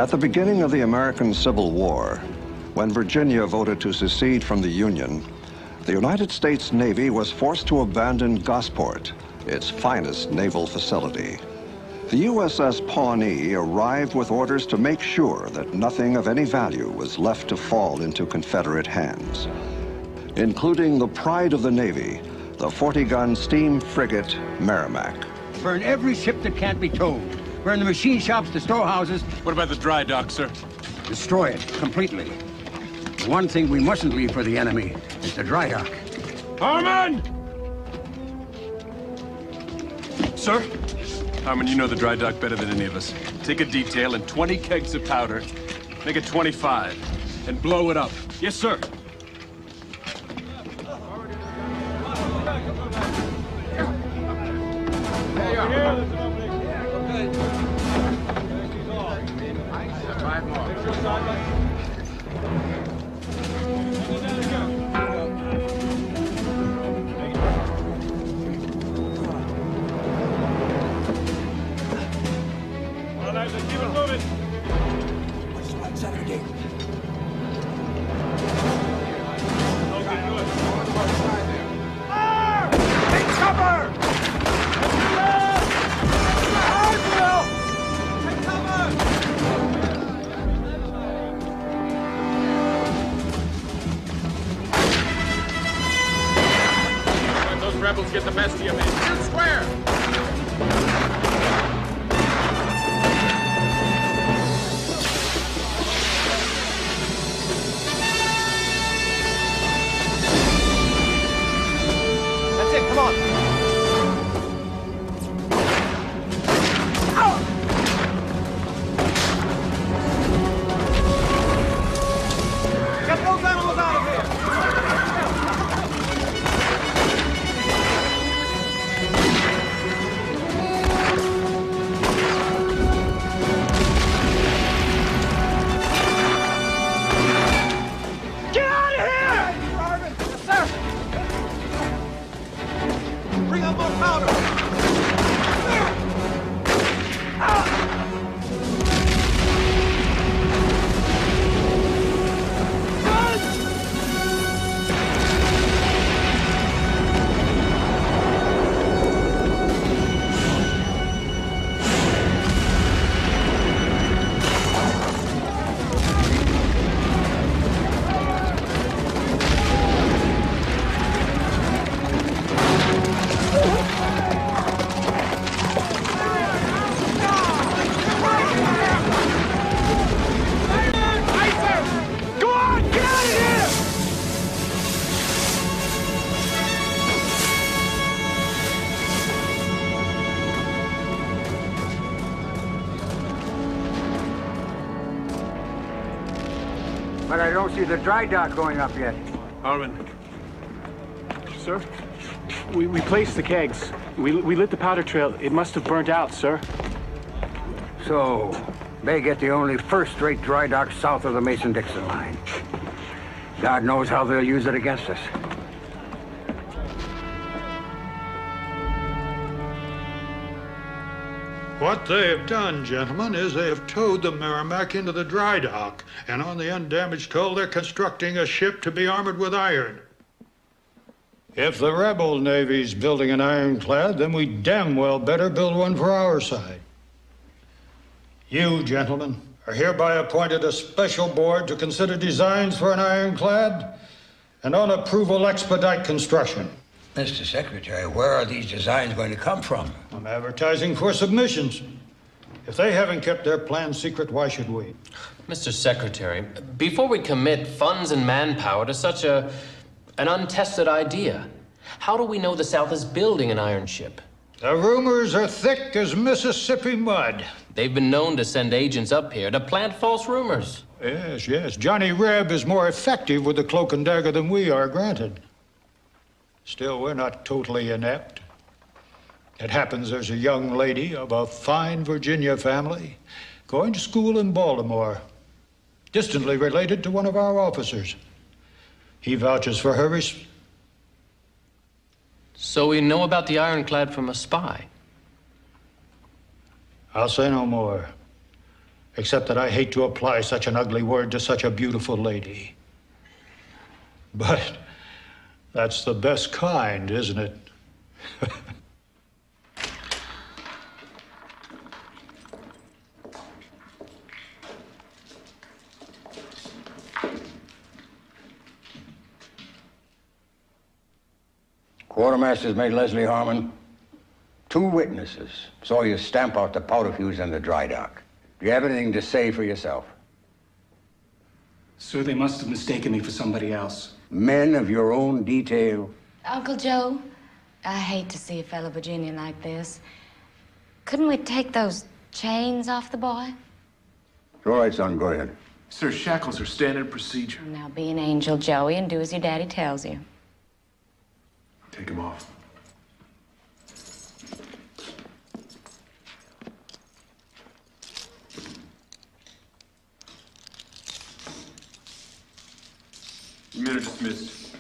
At the beginning of the American Civil War, when Virginia voted to secede from the Union, the United States Navy was forced to abandon Gosport, its finest naval facility. The USS Pawnee arrived with orders to make sure that nothing of any value was left to fall into Confederate hands, including the pride of the Navy, the 40-gun steam frigate Merrimack. Burn every ship that can't be towed. Burn the machine shops, the storehouses. What about the dry dock, sir? Destroy it completely. The one thing we mustn't leave for the enemy is the dry dock. Harmon! Sir? Harmon, you know the dry dock better than any of us. Take a detail and 20 kegs of powder. Make it 25. And blow it up. Yes, sir. Rebels get the best of you, man. Shoot square! That's it, come on! Get those animals out of here! But I don't see the dry dock going up yet. Harmon. Sir? We placed the kegs. We lit the powder trail. It must have burnt out, sir. So, they get the only first-rate dry dock south of the Mason-Dixon line. God knows how they'll use it against us. What they have done, gentlemen, is they have towed the Merrimack into the dry dock, and on the undamaged hull, they're constructing a ship to be armored with iron. If the rebel navy's building an ironclad, then we damn well better build one for our side. You, gentlemen, are hereby appointed a special board to consider designs for an ironclad, and on approval expedite construction. Mr. Secretary, where are these designs going to come from? I'm advertising for submissions. If they haven't kept their plans secret, why should we? Mr. Secretary, before we commit funds and manpower to such an untested idea, how do we know the South is building an iron ship? The rumors are thick as Mississippi mud. They've been known to send agents up here to plant false rumors. Yes, yes. Johnny Reb is more effective with the cloak and dagger than we are, granted. Still, we're not totally inept. It happens there's a young lady of a fine Virginia family going to school in Baltimore, distantly related to one of our officers. He vouches for her. So we know about the ironclad from a spy. I'll say no more. except that I hate to apply such an ugly word to such a beautiful lady. But that's the best kind, isn't it? Quartermaster's made Leslie Harmon. 2 witnesses saw you stamp out the powder fuse in the dry dock. Do you have anything to say for yourself? Sir, they must have mistaken me for somebody else. Men of your own detail? Uncle Joe, I hate to see a fellow Virginian like this. Couldn't we take those chains off the boy? It's all right, son. Go ahead. Sir, shackles are standard procedure. Now be an angel, Joey, and do as your daddy tells you. Take him off. Men are dismissed.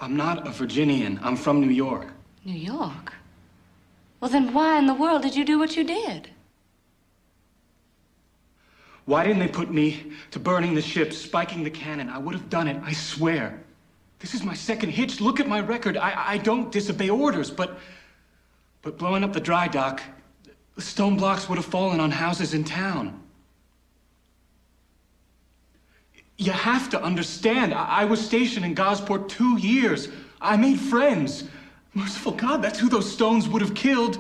I'm not a Virginian. I'm from New York. New York? Well, then why in the world did you do what you did? Why didn't they put me to burning the ship, spiking the cannon? I would have done it, I swear. This is my second hitch. Look at my record. I don't disobey orders, but blowing up the dry dock, the stone blocks would have fallen on houses in town. You have to understand, I was stationed in Gosport 2 years. I made friends. Merciful God, that's who those stones would have killed.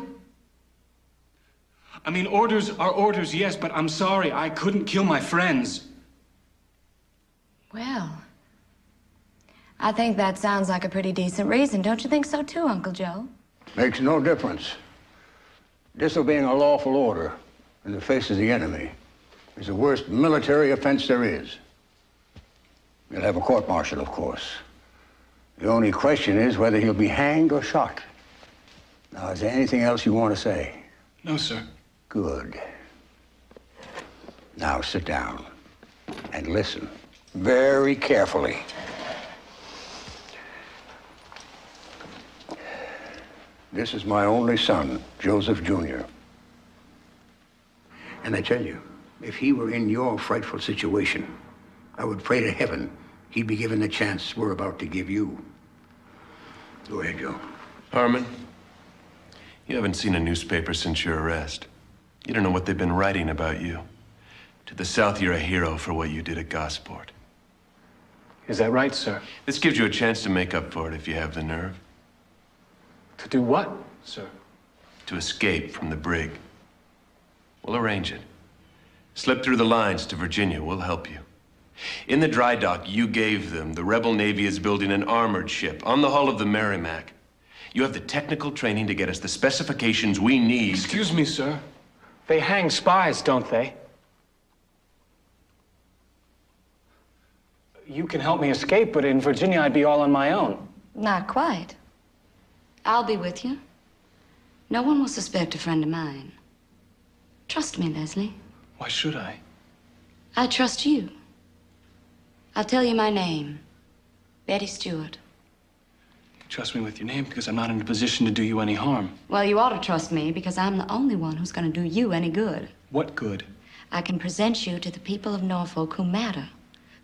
I mean, orders are orders, yes, but I'm sorry, I couldn't kill my friends. Well, I think that sounds like a pretty decent reason. Don't you think so too, Uncle Joe? Makes no difference. Disobeying a lawful order in the face of the enemy is the worst military offense there is. You'll have a court-martial, of course. The only question is whether he'll be hanged or shot. Now, is there anything else you want to say? No, sir. Good. Now, sit down and listen very carefully. This is my only son, Joseph Jr. And I tell you, if he were in your frightful situation, I would pray to heaven he'd be given the chance we're about to give you. Go ahead, Joe. Harmon, you haven't seen a newspaper since your arrest. You don't know what they've been writing about you. To the South, you're a hero for what you did at Gosport. Is that right, sir? This gives you a chance to make up for it if you have the nerve. To do what, sir? To escape from the brig. We'll arrange it. Slip through the lines to Virginia. We'll help you. In the dry dock, you gave them the rebel Navy is building an armored ship on the hull of the Merrimack. You have the technical training to get us the specifications we need. Excuse me, sir. They hang spies, don't they? You can help me escape, but in Virginia, I'd be all on my own. Not quite. I'll be with you. No one will suspect a friend of mine. Trust me, Leslie. Why should I? I trust you. I'll tell you my name. Betty Stewart. You trust me with your name because I'm not in a position to do you any harm. Well, you ought to trust me because I'm the only one who's going to do you any good. What good? I can present you to the people of Norfolk who matter,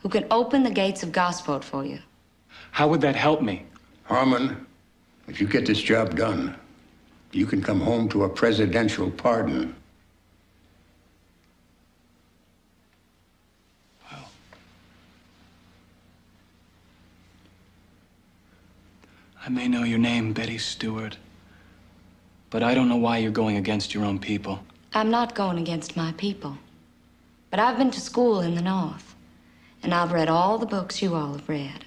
who can open the gates of Gosport for you. How would that help me? Harmon, if you get this job done, you can come home to a presidential pardon. Well, I may know your name, Betty Stewart, but I don't know why you're going against your own people. I'm not going against my people. But I've been to school in the North, and I've read all the books you all have read.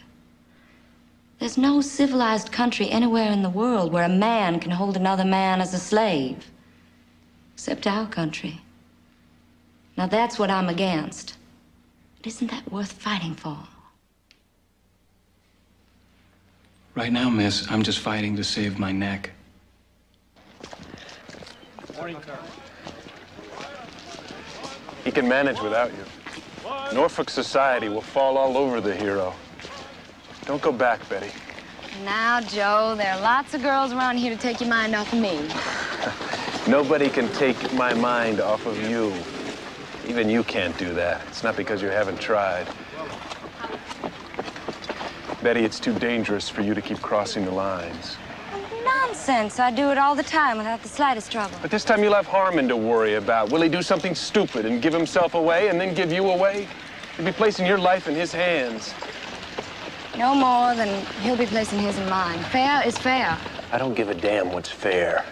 There's no civilized country anywhere in the world where a man can hold another man as a slave, except our country. Now that's what I'm against. But isn't that worth fighting for? Right now, miss, I'm just fighting to save my neck. He can manage without you. Norfolk society will fall all over the hero. Don't go back, Betty. Now, Joe, there are lots of girls around here to take your mind off of me. Nobody can take my mind off of you. Even you can't do that. It's not because you haven't tried. Betty, it's too dangerous for you to keep crossing the lines. Nonsense. I do it all the time without the slightest trouble. But this time you'll have Harmon to worry about. Will he do something stupid and give himself away and then give you away? You'll be placing your life in his hands. No more than he'll be placing his in mine. Fair is fair. I don't give a damn what's fair.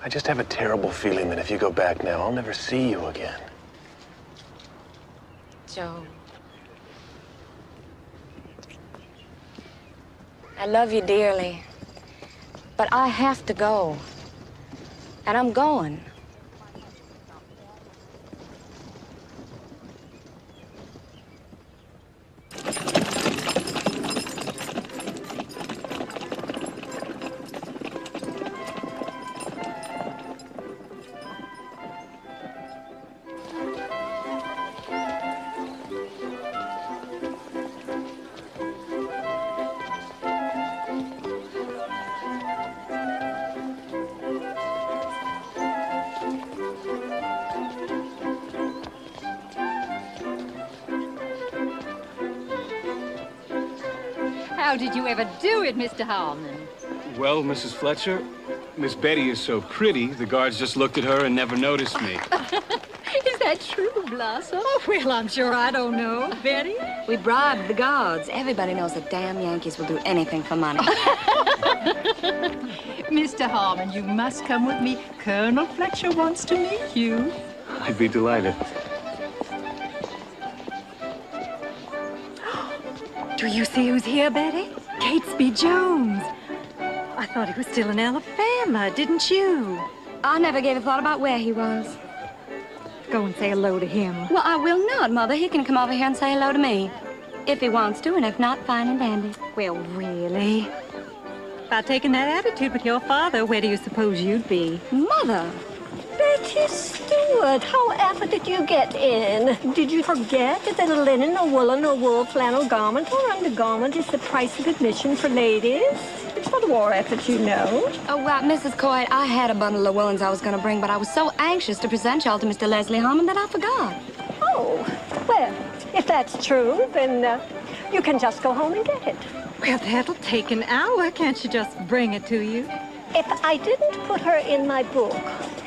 I just have a terrible feeling that if you go back now, I'll never see you again. Joe. I love you dearly, but I have to go. And I'm going. How did you ever do it, Mr. Harmon? Well, Mrs. Fletcher, Miss Betty is so pretty, the guards just looked at her and never noticed me. Is that true, Blossom? Oh, well, I'm sure I don't know. Betty? We bribed the guards. Everybody knows the damn Yankees will do anything for money. Mr. Harmon, you must come with me. Colonel Fletcher wants to meet you. I'd be delighted. Do you see who's here, Betty? Catesby Jones. I thought he was still in Alabama, didn't you? I never gave a thought about where he was. Go and say hello to him. Well, I will not, Mother. He can come over here and say hello to me. If he wants to, and if not, fine and dandy. Well, really? By taking that attitude with your father, where do you suppose you'd be? Mother! Betty Stewart, however did you get in? Did you forget that a linen or woolen or wool flannel garment or undergarment is the price of admission for ladies? It's for the war effort, you know. Oh, well, Mrs. Coy, I had a bundle of woolens I was going to bring, but I was so anxious to present y'all to Mr. Leslie Harmon that I forgot. Oh, well, if that's true, then you can just go home and get it. Well, that'll take an hour. Can't you just bring it to you? If I didn't put her in my book,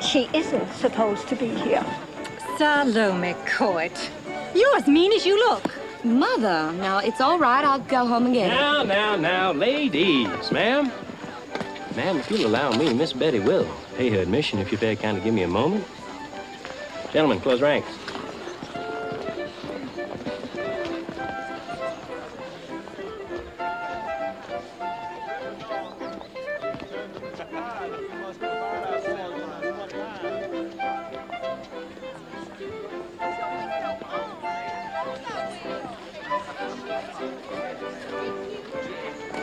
she isn't supposed to be here. Salome Coit, you're as mean as you look. Mother, now, it's all right. I'll go home and get it. Now, ladies, ma'am. Ma'am, if you'll allow me, Miss Betty will pay her admission if you'd kind of give me a moment. Gentlemen, close ranks.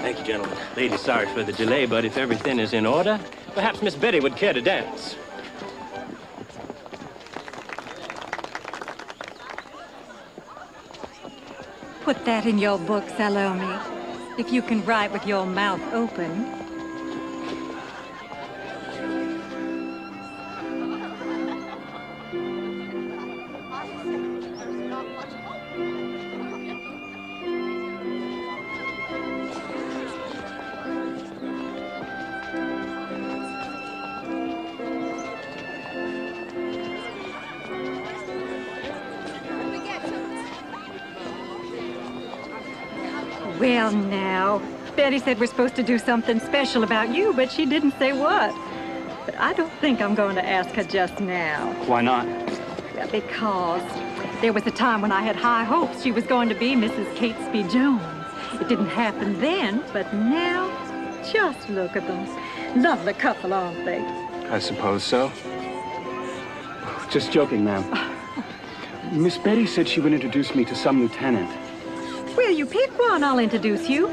Thank you, gentlemen. Ladies, sorry for the delay, but if everything is in order, perhaps Miss Betty would care to dance. Put that in your book, Salome. If you can write with your mouth open. Well, now, Betty said we're supposed to do something special about you, but she didn't say what. But I don't think I'm going to ask her just now. Why not? Well, because there was a time when I had high hopes she was going to be Mrs. Catesby Jones. It didn't happen then, but now, just look at them. Lovely couple, aren't they? I suppose so. Just joking, ma'am. Miss Betty said she would introduce me to some lieutenant. Well, you pick one, I'll introduce you.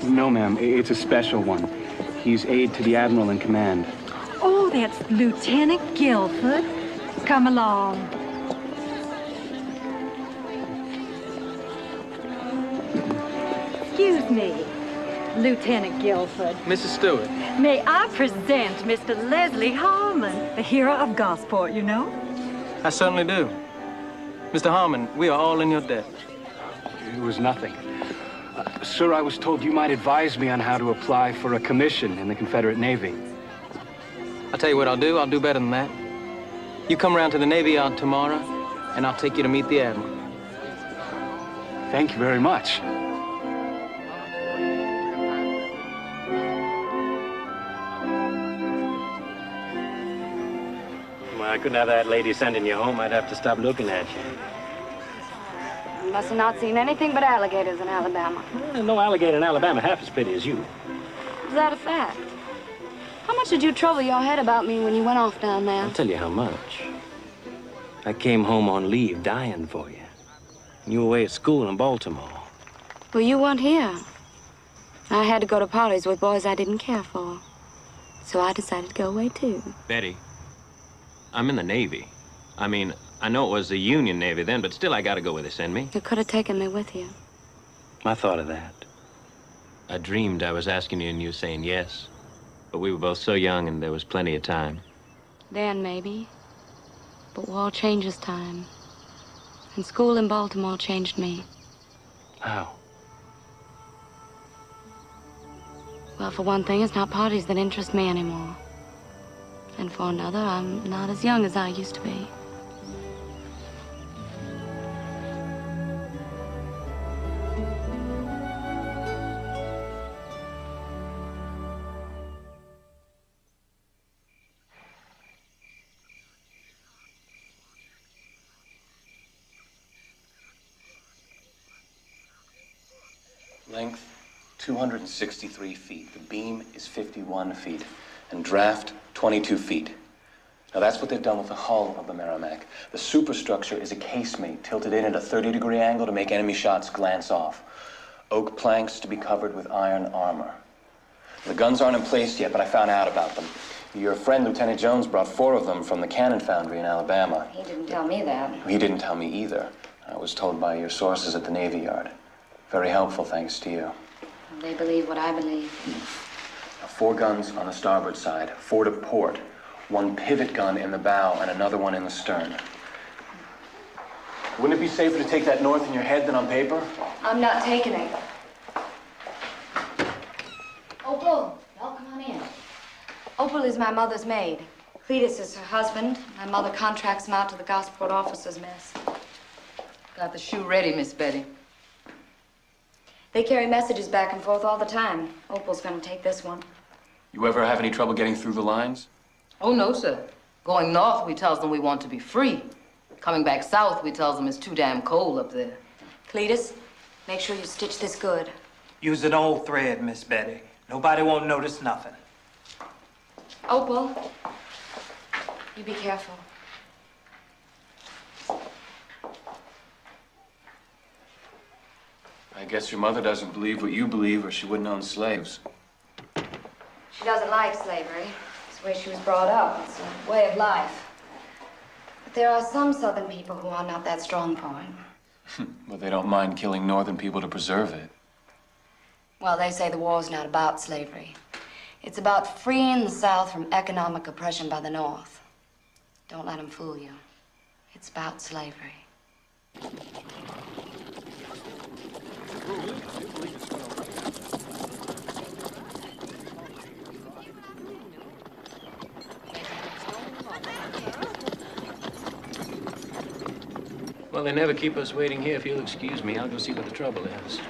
No, ma'am, it's a special one. He's aide to the admiral in command. Oh, that's Lieutenant Guilford. Come along. Excuse me, Lieutenant Guilford. Mrs. Stewart. May I present Mr. Leslie Harmon, the hero of Gosport, you know? I certainly do. Mr. Harmon, we are all in your debt. It was nothing. Sir, I was told you might advise me on how to apply for a commission in the Confederate Navy. I'll tell you what I'll do. I'll do better than that. You come around to the Navy Yard tomorrow, and I'll take you to meet the Admiral. Thank you very much. Well, I couldn't have that lady sending you home. I'd have to stop looking at you. You must have not seen anything but alligators in Alabama. No alligator in Alabama half as pretty as you. Is that a fact? How much did you trouble your head about me when you went off down there? I'll tell you how much. I came home on leave dying for you. You were away at school in Baltimore. Well, you weren't here. I had to go to parties with boys I didn't care for. So I decided to go away, too. Betty, I'm in the Navy. I mean, I know it was the Union Navy then, but still I gotta go where they send me. You could have taken me with you. I thought of that. I dreamed I was asking you and you saying yes. But we were both so young and there was plenty of time. Then, maybe. But war changes time. And school in Baltimore changed me. How? Well, for one thing, it's not parties that interest me anymore. And for another, I'm not as young as I used to be. Length, 263 feet. The beam is 51 feet. And draft, 22 feet. Now that's what they've done with the hull of the Merrimack. The superstructure is a casemate tilted in at a 30-degree angle to make enemy shots glance off. Oak planks to be covered with iron armor. The guns aren't in place yet, but I found out about them. Your friend, Lieutenant Jones, brought 4 of them from the cannon foundry in Alabama. He didn't tell me that. He didn't tell me either. I was told by your sources at the Navy Yard. Very helpful, thanks to you. They believe what I believe. 4 guns on the starboard side, 4 to port, 1 pivot gun in the bow, and another one in the stern. Wouldn't it be safer to take that north in your head than on paper? I'm not taking it. Opal, y'all come on in. Opal is my mother's maid. Cletus is her husband. My mother contracts him out to the Gosport officers' mess. Got the shoe ready, Miss Betty. They carry messages back and forth all the time. Opal's gonna take this one. You ever have any trouble getting through the lines? Oh, no, sir. Going north, we tells them we want to be free. Coming back south, we tells them it's too damn cold up there. Cletus, make sure you stitch this good. Use an old thread, Miss Betty. Nobody won't notice nothing. Opal, you be careful. I guess your mother doesn't believe what you believe, or she wouldn't own slaves. She doesn't like slavery. It's the way she was brought up. It's a way of life. But there are some Southern people who are not that strong for it. But they don't mind killing Northern people to preserve it. Well, they say the war's not about slavery. It's about freeing the South from economic oppression by the North. Don't let them fool you. It's about slavery. Well, they never keep us waiting here. If you'll excuse me, I'll go see what the trouble is.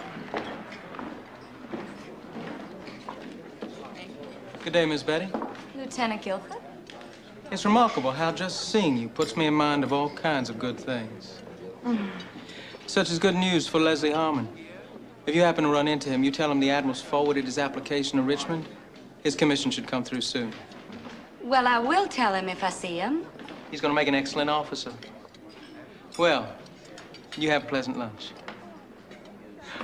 Good day, Miss Betty. Lieutenant Guilford? It's remarkable how just seeing you puts me in mind of all kinds of good things. Such as good news for Leslie Harmon. If you happen to run into him, you tell him the Admiral's forwarded his application to Richmond. His commission should come through soon. Well, I will tell him if I see him. He's going to make an excellent officer. Well, you have a pleasant lunch.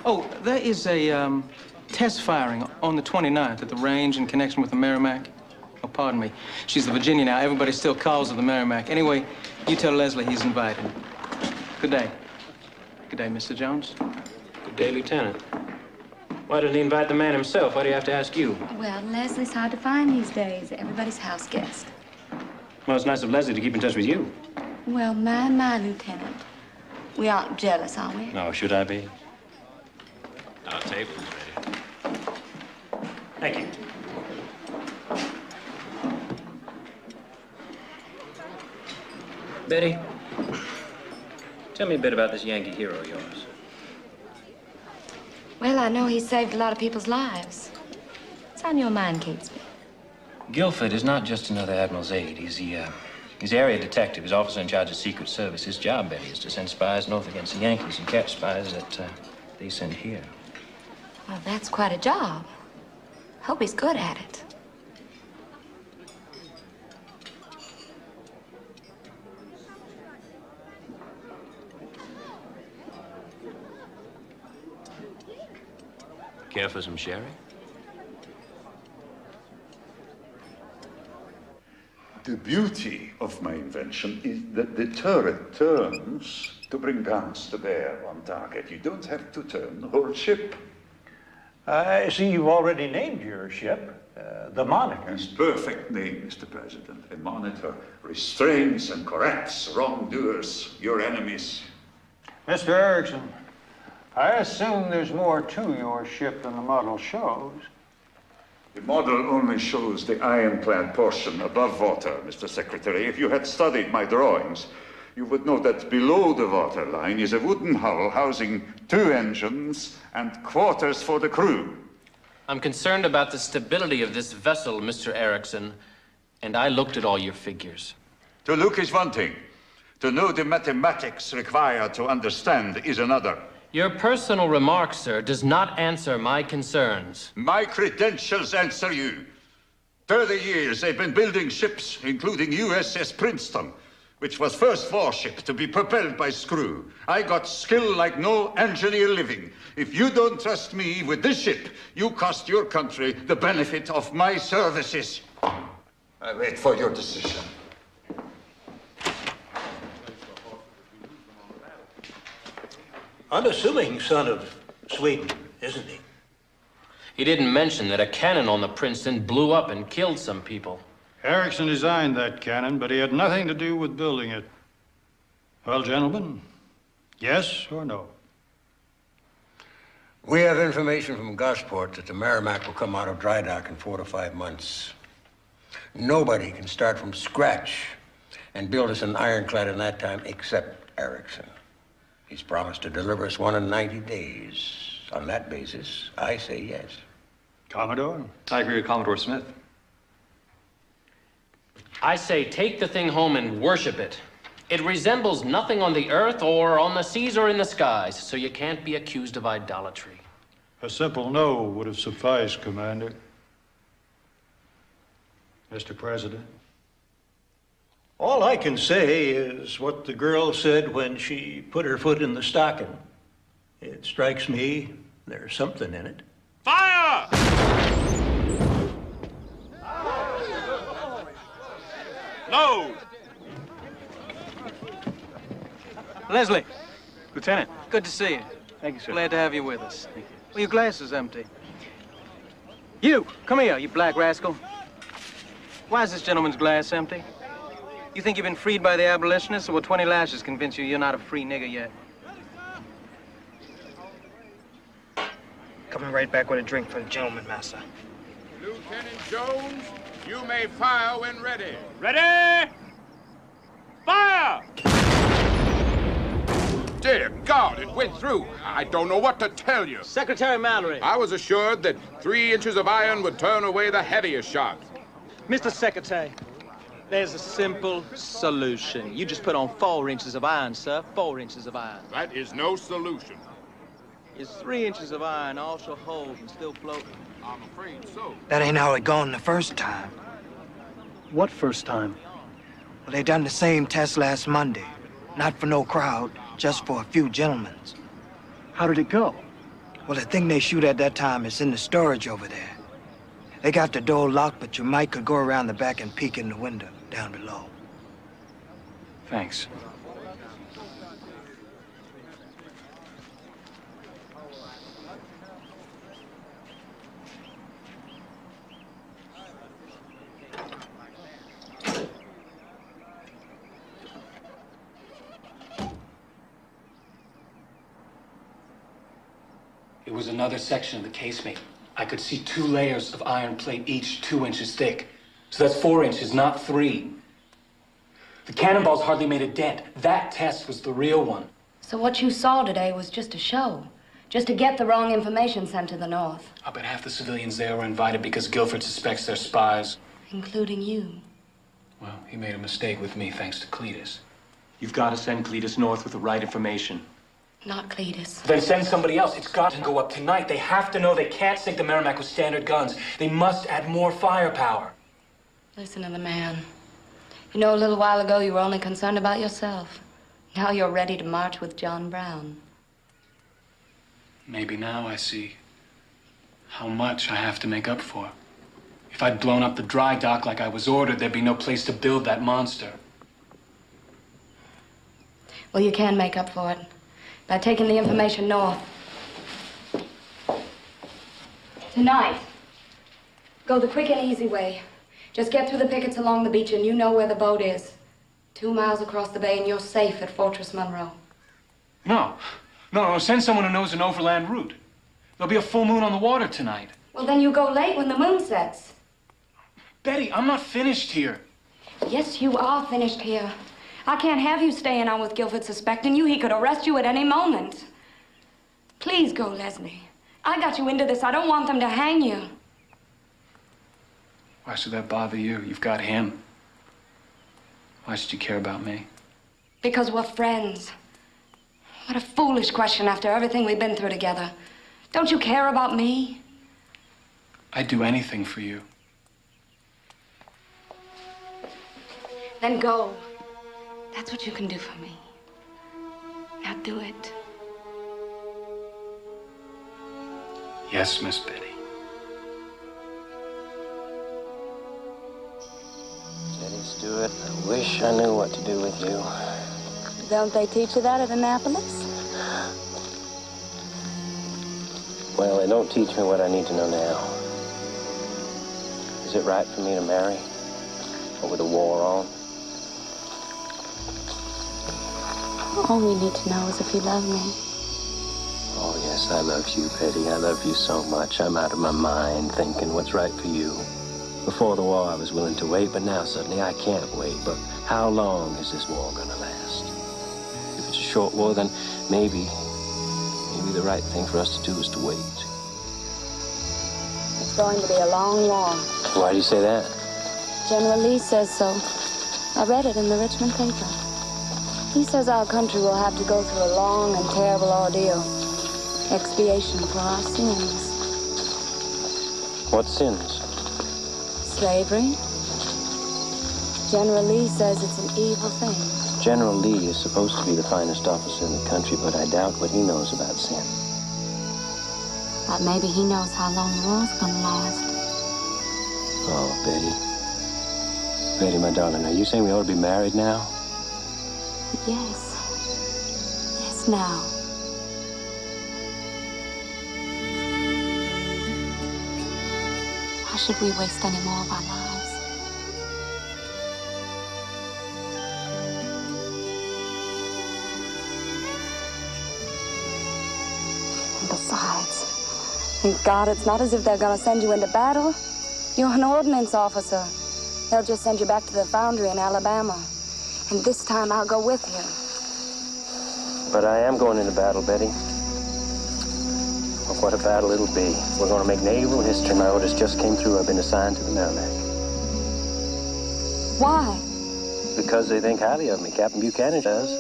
Oh, there is a test firing on the 29th at the range in connection with the Merrimack. Oh, pardon me. She's the Virginia now. Everybody still calls her the Merrimack. Anyway, you tell Leslie he's invited. Good day. Good day, Mr. Jones. Good day, Lieutenant. Why didn't he invite the man himself? Why do you have to ask you? Well, Leslie's hard to find these days. Everybody's house guest. Well, it's nice of Leslie to keep in touch with you. Well, my, Lieutenant. We aren't jealous, are we? No, should I be? Our table's ready. Thank you. Betty, tell me a bit about this Yankee hero of yours. Well, I know he saved a lot of people's lives. What's on your mind, Catesby? Guilford is not just another admiral's aide. He's area detective. He's officer in charge of Secret Service. His job, Betty, is to send spies north against the Yankees and catch spies that they send here. Well, that's quite a job. Hope he's good at it. Care for some sherry? The beauty of my invention is that the turret turns to bring guns to bear on target. You don't have to turn the whole ship. I see you've already named your ship, the Monitor. His perfect name, Mr. President. A monitor restrains and corrects wrongdoers, your enemies. Mr. Erickson, I assume there's more to your ship than the model shows. The model only shows the ironclad portion above water, Mr. Secretary. If you had studied my drawings, you would know that below the waterline is a wooden hull housing 2 engines and quarters for the crew. I'm concerned about the stability of this vessel, Mr. Erickson, and I looked at all your figures. To look is one thing. To know the mathematics required to understand is another. Your personal remark, sir, does not answer my concerns. My credentials answer you. 30 years they've been building ships, including USS Princeton, which was first warship to be propelled by screw. I got skill like no engineer living. If you don't trust me with this ship, you cost your country the benefit of my services. I wait for your decision. Unassuming son of Sweden, isn't he? He didn't mention that a cannon on the Princeton blew up and killed some people. Erickson designed that cannon, but he had nothing to do with building it. Well, gentlemen, yes or no? We have information from Gosport that the Merrimack will come out of dry dock in 4 to 5 months. Nobody can start from scratch and build us an ironclad in that time except Erickson. He's promised to deliver us one in 90 days. On that basis, I say yes. Commodore? I agree with Commodore Smith. I say take the thing home and worship it. It resembles nothing on the earth or on the seas or in the skies, so you can't be accused of idolatry. A simple no would have sufficed, Commander. Mr. President? All I can say is what the girl said when she put her foot in the stocking. It strikes me there's something in it. Fire! Load! Leslie. Lieutenant. Good to see you. Thank you, sir. Glad to have you with us. Thank you. Well, your glass is empty. You, come here, you black rascal. Why is this gentleman's glass empty? You think you've been freed by the abolitionists, or will 20 lashes convince you you're not a free nigger yet? Coming right back with a drink for the gentleman, master. Lieutenant Jones, you may fire when ready. Ready? Fire! Dear God, it went through. I don't know what to tell you. Secretary Mallory. I was assured that 3 inches of iron would turn away the heaviest shot. Mr. Secretary, there's a simple solution. You just put on 4 inches of iron, sir. 4 inches of iron. That is no solution. Is 3 inches of iron also hold and still float? I'm afraid so. That ain't how it gone the first time. What first time? Well, they done the same test last Monday. Not for no crowd, just for a few gentlemen. How did it go? Well, the thing they shoot at that time is in the storage over there. They got the door locked, but you might could go around the back and peek in the window down below. Thanks. It was another section of the casemate. I could see 2 layers of iron plate, each 2 inches thick. So that's 4 inches, not 3. The cannonballs hardly made a dent. That test was the real one. So what you saw today was just a show? Just to get the wrong information sent to the North? I bet half the civilians there were invited because Guilford suspects they're spies. Including you. Well, he made a mistake with me, thanks to Cletus. You've got to send Cletus north with the right information. Not Cletus. Then send somebody else. It's got to go up tonight. They have to know they can't sink the Merrimack with standard guns. They must add more firepower. Listen to the man. You know, a little while ago you were only concerned about yourself. Now you're ready to march with John Brown. Maybe now I see how much I have to make up for. If I'd blown up the dry dock like I was ordered, there'd be no place to build that monster. Well, you can make up for it by taking the information north. Tonight, go the quick and easy way. Just get through the pickets along the beach and you know where the boat is. 2 miles across the bay and you're safe at Fortress Monroe. No. Send someone who knows an overland route. There'll be a full moon on the water tonight. Well, then you go late when the moon sets. Betty, I'm not finished here. Yes, you are finished here. I can't have you staying on with Guilford suspecting you. He could arrest you at any moment. Please go, Leslie. I got you into this. I don't want them to hang you. Why should that bother you? You've got him. Why should you care about me? Because we're friends. What a foolish question after everything we've been through together. Don't you care about me? I'd do anything for you. Then go. That's what you can do for me. Now do it. Yes, Miss Betty. Steady, Stewart. I wish I knew what to do with you. Don't they teach you that at Annapolis? Well, they don't teach me what I need to know now. Is it right for me to marry? Or with the war on? All we need to know is if you love me. Oh, yes, I love you, Betty. I love you so much. I'm out of my mind thinking what's right for you. Before the war, I was willing to wait, but now suddenly I can't wait. But how long is this war gonna last? If it's a short war, then maybe the right thing for us to do is to wait. It's going to be a long war. Why do you say that? General Lee says so. I read it in the Richmond paper. He says our country will have to go through a long and terrible ordeal. Expiation for our sins. What sins? Slavery. General Lee says it's an evil thing. General Lee is supposed to be the finest officer in the country, but I doubt what he knows about sin. But maybe he knows how long the war's gonna last. Oh, Betty. Betty, my darling, are you saying we ought to be married now? Yes. Yes, now. Why should we waste any more of our lives? And besides, thank God it's not as if they're gonna send you into battle. You're an ordnance officer. They'll just send you back to the foundry in Alabama. And this time I'll go with you. But I am going into battle, Betty. Well, what a battle it'll be. We're going to make naval history. My orders just came through. I've been assigned to the Merrimack. Why? Because they think highly of me. Captain Buchanan does.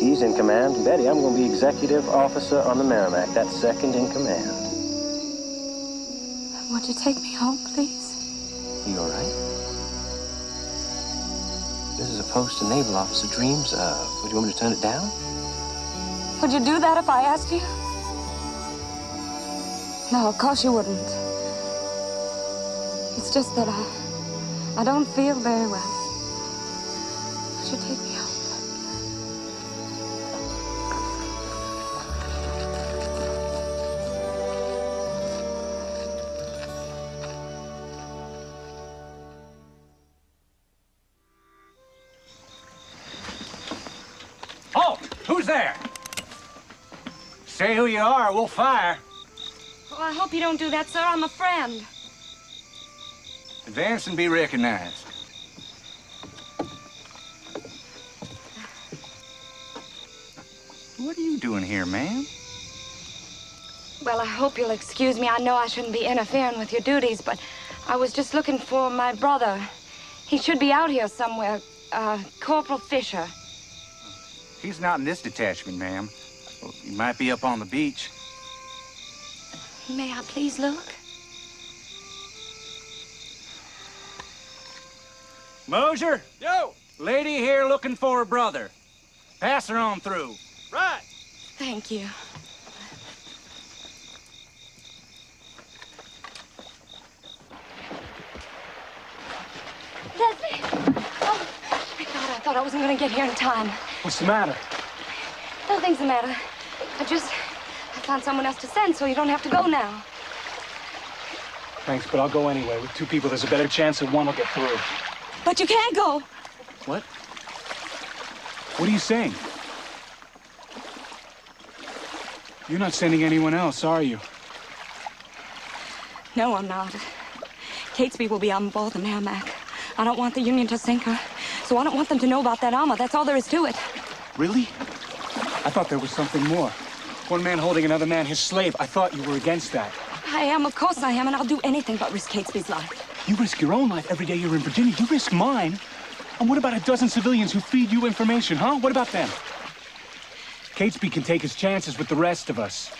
He's in command. Betty, I'm going to be executive officer on the Merrimack. That's second in command. Would you take me home, please? You all right? This is a post a naval officer dreams of. Would you want me to turn it down? Would you do that if I asked you? No, of course you wouldn't. It's just that I don't feel very well. Would you take me home? Oh, who's there? Say who you are, we'll fire. Oh, I hope you don't do that, sir. I'm a friend. Advance and be recognized. What are you doing here, ma'am? Well, I hope you'll excuse me. I know I shouldn't be interfering with your duties, but I was just looking for my brother. He should be out here somewhere. Corporal Fisher. He's not in this detachment, ma'am. He might be up on the beach. May I please look? Mosier? Yo! Lady here looking for her brother. Pass her on through. Right. Thank you. Leslie! Oh, my God, I thought I wasn't going to get here in time. What's the matter? Nothing's the matter. I found someone else to send, so you don't have to go now. Thanks, but I'll go anyway. With two people, there's a better chance that one will get through. But you can't go. What? What are you saying? You're not sending anyone else, are you? No, I'm not. Catesby will be on board the Merrimack. I don't want the Union to sink her, so I don't want them to know about that armor. That's all there is to it. Really? I thought there was something more. One man holding another man his slave. I thought you were against that. I am, of course I am, and I'll do anything but risk Catesby's life. You risk your own life every day you're in Virginia. You risk mine. And what about a dozen civilians who feed you information, huh? What about them? Catesby can take his chances with the rest of us.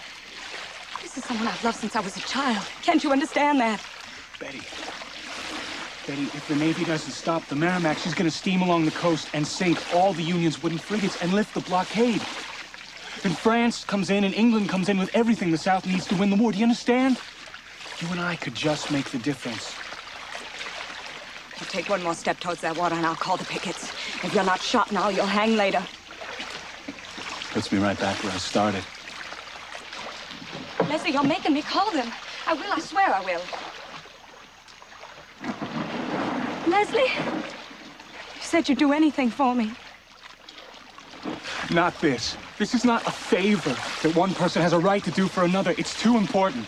This is someone I've loved since I was a child. Can't you understand that? Betty, if the Navy doesn't stop the Merrimack, she's gonna steam along the coast and sink all the Union's wooden frigates and lift the blockade. And France comes in and England comes in with everything the South needs to win the war. Do you understand? You and I could just make the difference. You take one more step towards that water and I'll call the pickets. If you're not shot now, you'll hang later. Puts me right back where I started. Leslie, you're making me call them. I will, I swear I will. Leslie, you said you'd do anything for me. Not this. This is not a favor that one person has a right to do for another. It's too important.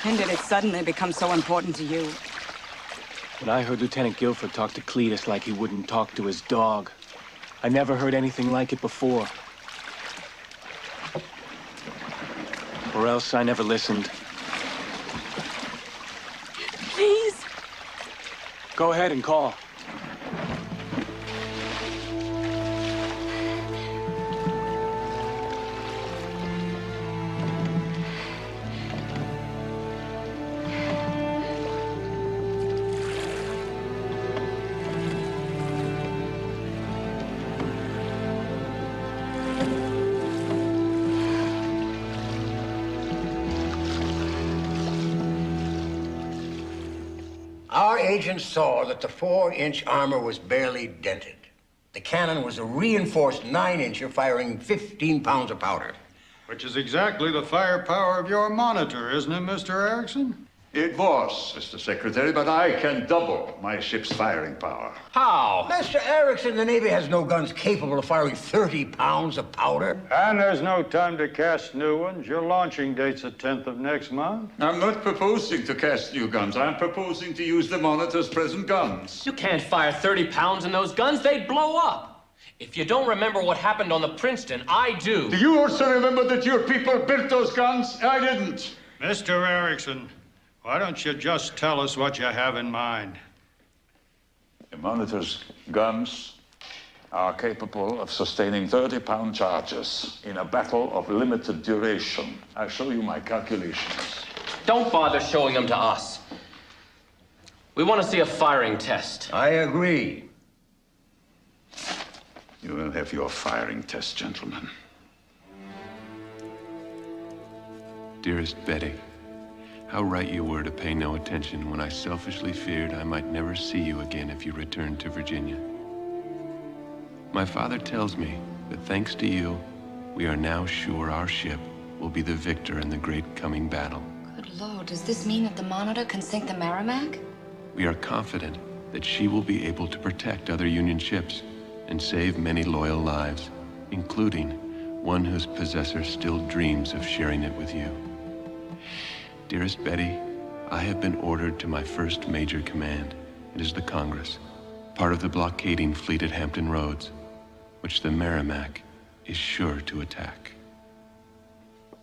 When did it suddenly become so important to you? When I heard Lieutenant Guilford talk to Cletus like he wouldn't talk to his dog. I never heard anything like it before. Or else I never listened. Please. Go ahead and call. Our agents saw that the 4-inch armor was barely dented. The cannon was a reinforced 9-incher firing 15 pounds of powder. Which is exactly the firepower of your monitor, isn't it, Mr. Erickson? It was, Mr. Secretary, but I can double my ship's firing power. How? Mr. Erickson, the Navy has no guns capable of firing 30 pounds of powder. And there's no time to cast new ones. Your launching date's the 10th of next month. I'm not proposing to cast new guns. I'm proposing to use the Monitor's present guns. You can't fire 30 pounds in those guns. They'd blow up. If you don't remember what happened on the Princeton, I do. Do you also remember that your people built those guns? I didn't. Mr. Erickson, why don't you just tell us what you have in mind? The Monitor's guns are capable of sustaining 30-pound charges in a battle of limited duration. I'll show you my calculations. Don't bother showing them to us. We want to see a firing test. I agree. You will have your firing test, gentlemen. Dearest Betty, how right you were to pay no attention when I selfishly feared I might never see you again if you returned to Virginia. My father tells me that thanks to you, we are now sure our ship will be the victor in the great coming battle. Good Lord, does this mean that the Monitor can sink the Merrimack? We are confident that she will be able to protect other Union ships and save many loyal lives, including one whose possessor still dreams of sharing it with you. Dearest Betty, I have been ordered to my first major command. It is the Congress, part of the blockading fleet at Hampton Roads, which the Merrimack is sure to attack.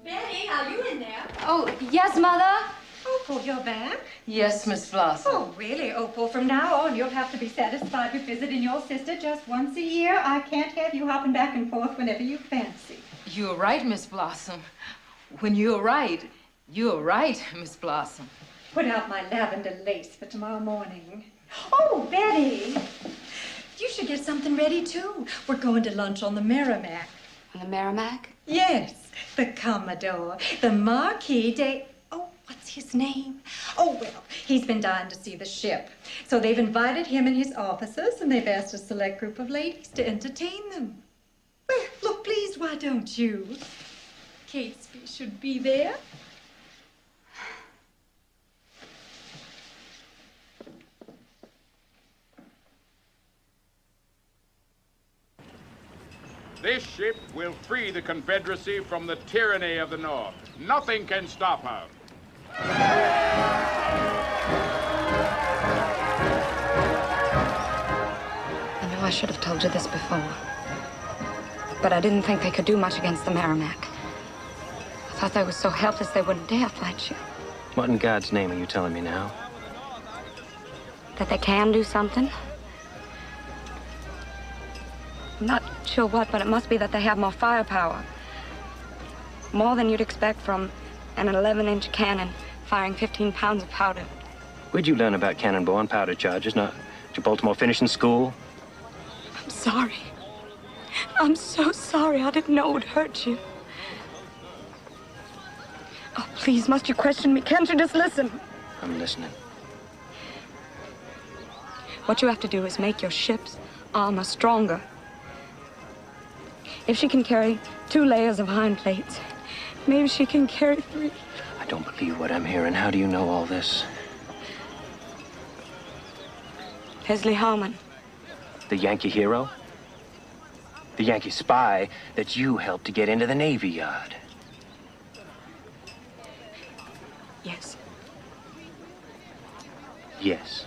Betty, are you in there? Oh, yes, Mother? Opal, you're back? Yes, Miss Blossom. Oh, really, Opal? From now on, you'll have to be satisfied with visiting your sister just once a year. I can't have you hopping back and forth whenever you fancy. You're right, Miss Blossom. When you're right, Miss Blossom. Put out my lavender lace for tomorrow morning. Oh, Betty, you should get something ready, too. We're going to lunch on the Merrimack. On the Merrimack? Yes, the Commodore, the Marquis de... Oh, what's his name? Oh, well, he's been dying to see the ship. So they've invited him and his officers, and they've asked a select group of ladies to entertain them. Well, look pleased, why don't you? Catesby should be there. This ship will free the Confederacy from the tyranny of the North. Nothing can stop her. I know I should have told you this before. But I didn't think they could do much against the Merrimack. I thought they were so helpless they wouldn't dare fight you. What in God's name are you telling me now? That they can do something? I'm not sure what, but it must be that they have more firepower. More than you'd expect from an 11-inch cannon firing 15 pounds of powder. Where'd you learn about cannonball and powder charges? Not did you Baltimore finish in school? I'm sorry. I'm so sorry. I didn't know it would hurt you. Oh, please, must you question me? Can't you just listen? I'm listening. What you have to do is make your ship's armor stronger. If she can carry 2 layers of hind plates, maybe she can carry 3. I don't believe what I'm hearing. How do you know all this? Leslie Harmon. The Yankee hero? The Yankee spy that you helped to get into the Navy Yard? Yes. Yes.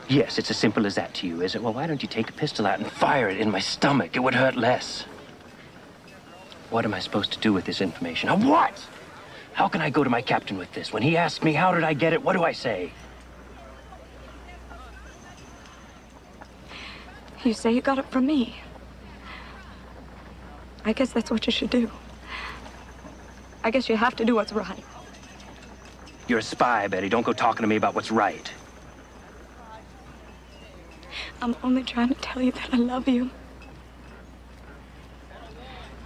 Yes, it's as simple as that to you, is it? Well, why don't you take a pistol out and fire it in my stomach? It would hurt less. What am I supposed to do with this information? Now, what? How can I go to my captain with this? When he asks me, how did I get it, what do I say? You say you got it from me. I guess that's what you should do. I guess you have to do what's right. You're a spy, Betty. Don't go talking to me about what's right. I'm only trying to tell you that I love you.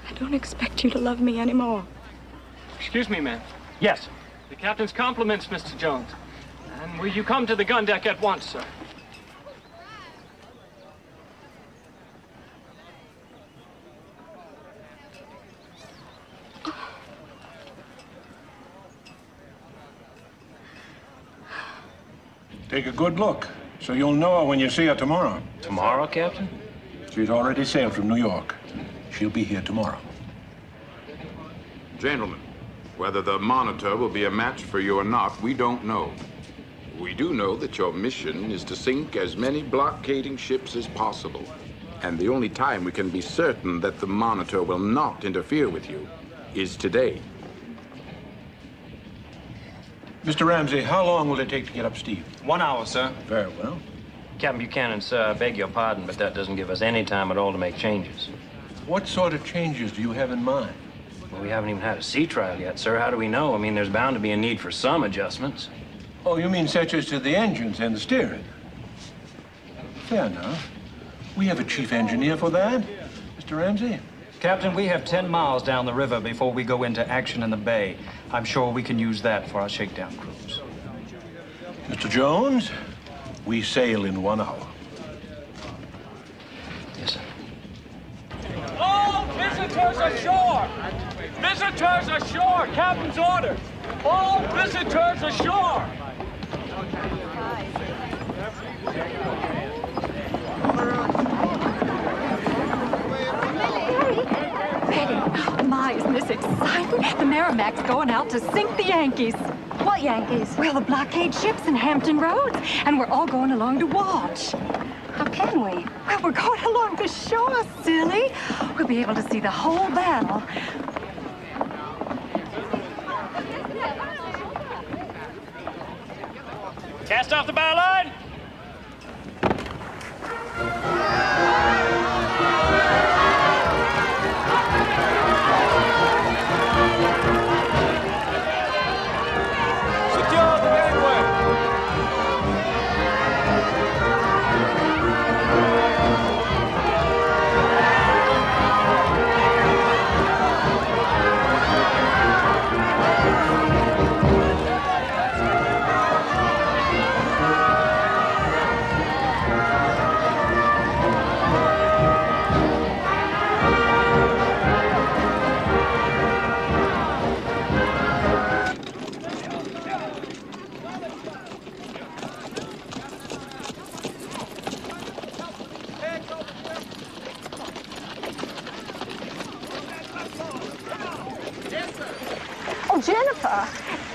I don't expect you to love me anymore. Excuse me, ma'am. Yes. The captain's compliments, Mr. Jones. And will you come to the gun deck at once, sir? Take a good look, so you'll know her when you see her tomorrow. Tomorrow, Captain? She's already sailed from New York. She'll be here tomorrow. Gentlemen, whether the Monitor will be a match for you or not, we don't know. We do know that your mission is to sink as many blockading ships as possible. And the only time we can be certain that the Monitor will not interfere with you is today. Mr. Ramsey, how long will it take to get up Steve? 1 hour, sir. Very well. Captain Buchanan, sir, I beg your pardon, but that doesn't give us any time at all to make changes. What sort of changes do you have in mind? Well, we haven't even had a sea trial yet, sir. How do we know? I mean, there's bound to be a need for some adjustments. Oh, you mean such as to the engines and the steering? Fair enough. We have a chief engineer for that, Mr. Ramsey. Captain, we have 10 miles down the river before we go into action in the bay. I'm sure we can use that for our shakedown cruise. Mr. Jones, we sail in 1 hour. Yes, sir. All visitors ashore! Visitors ashore! Captain's orders! All visitors ashore! Merrimack's going out to sink the Yankees. What Yankees? Well, the blockade ships in Hampton Roads, and we're all going along to watch. How can we? Well, we're going along the shore, silly. We'll be able to see the whole battle. Cast off the bow line. Secure the gangway. Oh, Jennifer,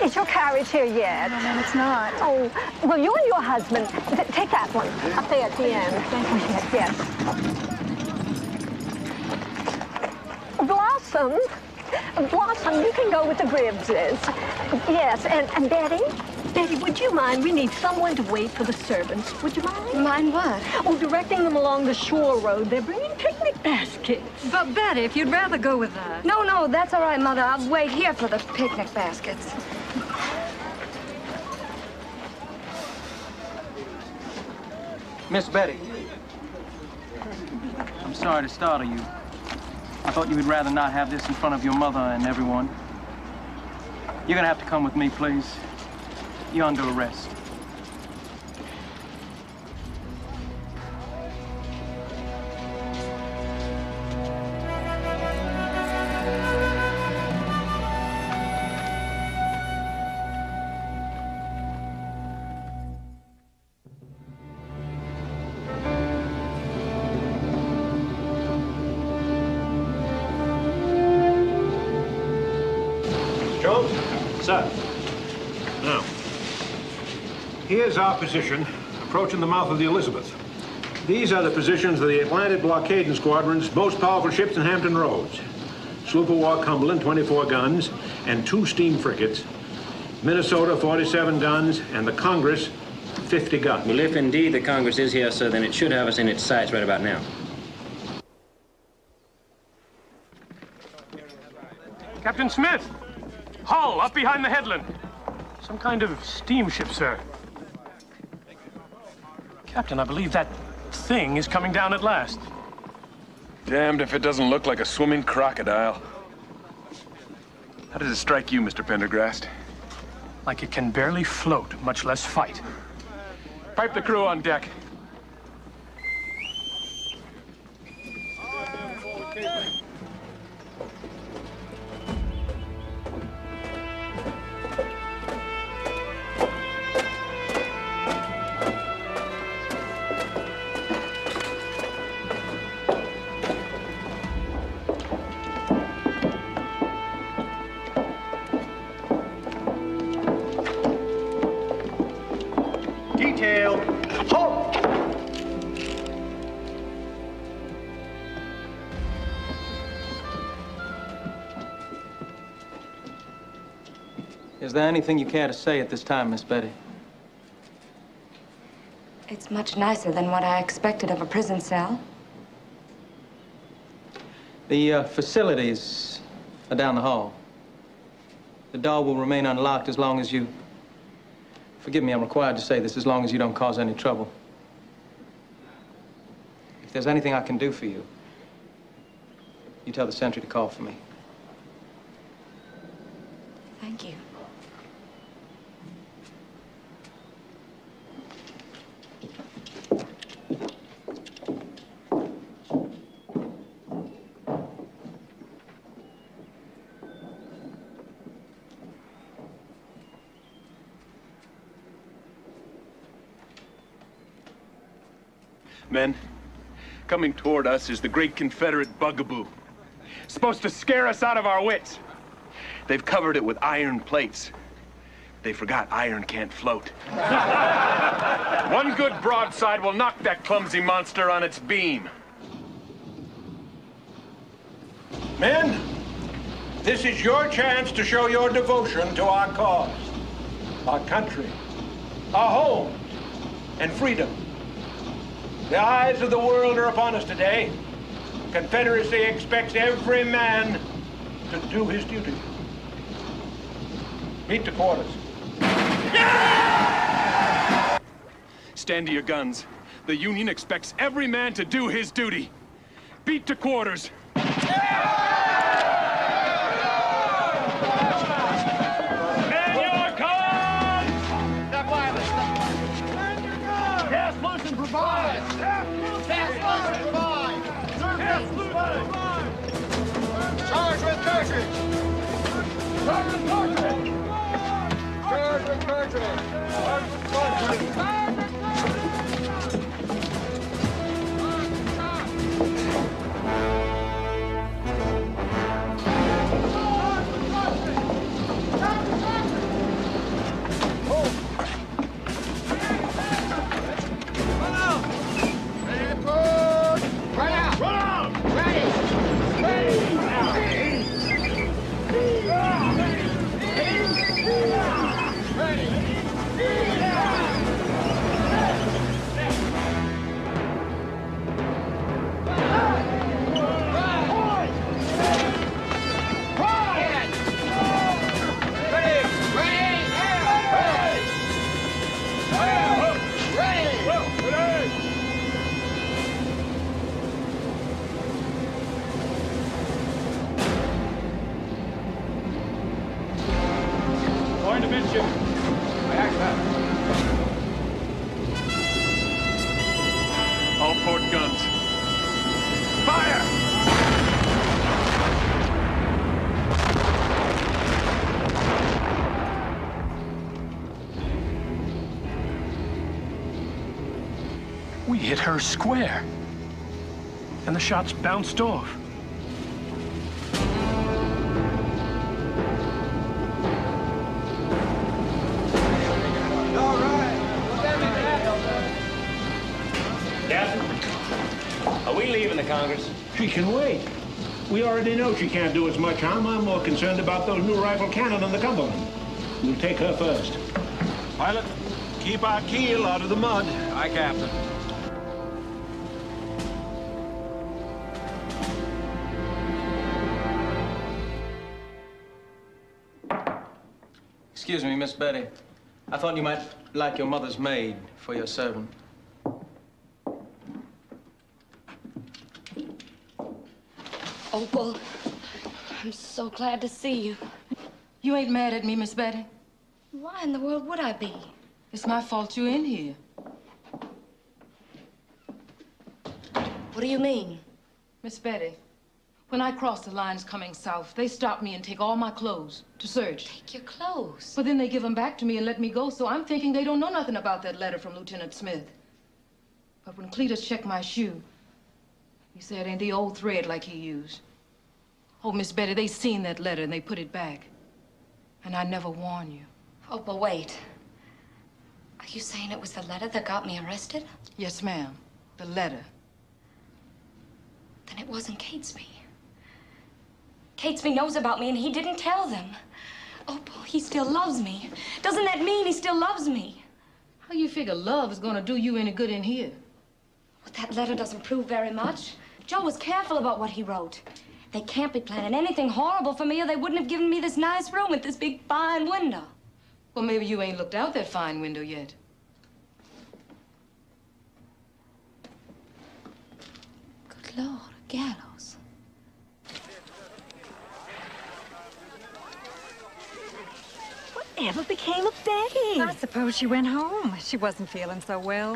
is your carriage here yet? No, ma'am, it's not. Oh, well, you and your husband, take that one up there at the end. Oh, yes, yes. Blossom, Blossom, you can go with the Gribbses. Yes, and Betty? Betty, would you mind? We need someone to wait for the servants. Would you mind? Mind what? Oh, directing them along the shore road. They're bringing picnic baskets. But, Betty, if you'd rather go with us. No, that's all right, Mother. I'll wait here for the picnic baskets. Miss Betty. I'm sorry to startle you. I thought you would rather not have this in front of your mother and everyone. You're gonna have to come with me, please. You're under arrest. Jones? Sir. Now, here's our position approaching the mouth of the Elizabeth. These are the positions of the Atlantic blockading squadron's most powerful ships in Hampton Roads. Sloop of war Cumberland, 24 guns, and 2 steam frigates. Minnesota, 47 guns, and the Congress, 50 guns. Well, if indeed the Congress is here, sir, then it should have us in its sights right about now. Captain Smith! Hull, up behind the headland. Some kind of steamship, sir. Captain, I believe that thing is coming down at last. Damned if it doesn't look like a swimming crocodile. How does it strike you, Mr. Pendergrast? Like it can barely float, much less fight. Pipe the crew on deck. Detail. Halt! Is there anything you care to say at this time, Miss Betty? It's much nicer than what I expected of a prison cell. The facilities are down the hall. The door will remain unlocked as long as you... Forgive me, I'm required to say this, as long as you don't cause any trouble. If there's anything I can do for you, you tell the sentry to call for me. Thank you. Men, coming toward us is the great Confederate bugaboo. Supposed to scare us out of our wits. They've covered it with iron plates. They forgot iron can't float. One good broadside will knock that clumsy monster on its beam. Men, this is your chance to show your devotion to our cause, our country, our homes, and freedom. The eyes of the world are upon us today. The Confederacy expects every man to do his duty. Meet to quarters. Stand to your guns. The Union expects every man to do his duty. Beat to quarters. Charge with cartridge! Charge with cartridge! Charge with cartridge! Charge with cartridge! All port guns. Fire! We hit her square, and the shots bounced off. Are we leaving the Congress? She can wait. We already know she can't do as much harm. I'm more concerned about those new rifle cannon on the Cumberland. We'll take her first. Pilot, keep our keel out of the mud. Aye, Captain. Excuse me, Miss Betty. I thought you might like your mother's maid for your servant. Opal, I'm so glad to see you. You ain't mad at me, Miss Betty? Why in the world would I be? It's my fault you're in here. What do you mean? Miss Betty, when I crossed the lines coming south, they stopped me and take all my clothes to search. Take your clothes? But then they give them back to me and let me go, so I'm thinking they don't know nothing about that letter from Lieutenant Smith. But when Cletus checked my shoe, he said it ain't the old thread like he used. Oh, Miss Betty, they seen that letter and they put it back. And I never warned you. Oh, but wait. Are you saying it was the letter that got me arrested? Yes, ma'am. The letter. Then it wasn't Catesby. Catesby knows about me and he didn't tell them. Opal, he still loves me. Doesn't that mean he still loves me? How you figure love is gonna do you any good in here? Well, that letter doesn't prove very much. Joe was careful about what he wrote. They can't be planning anything horrible for me or they wouldn't have given me this nice room with this big fine window. Well, maybe you ain't looked out that fine window yet. Good Lord, a gallows. Whatever became of Betty? I suppose she went home. She wasn't feeling so well.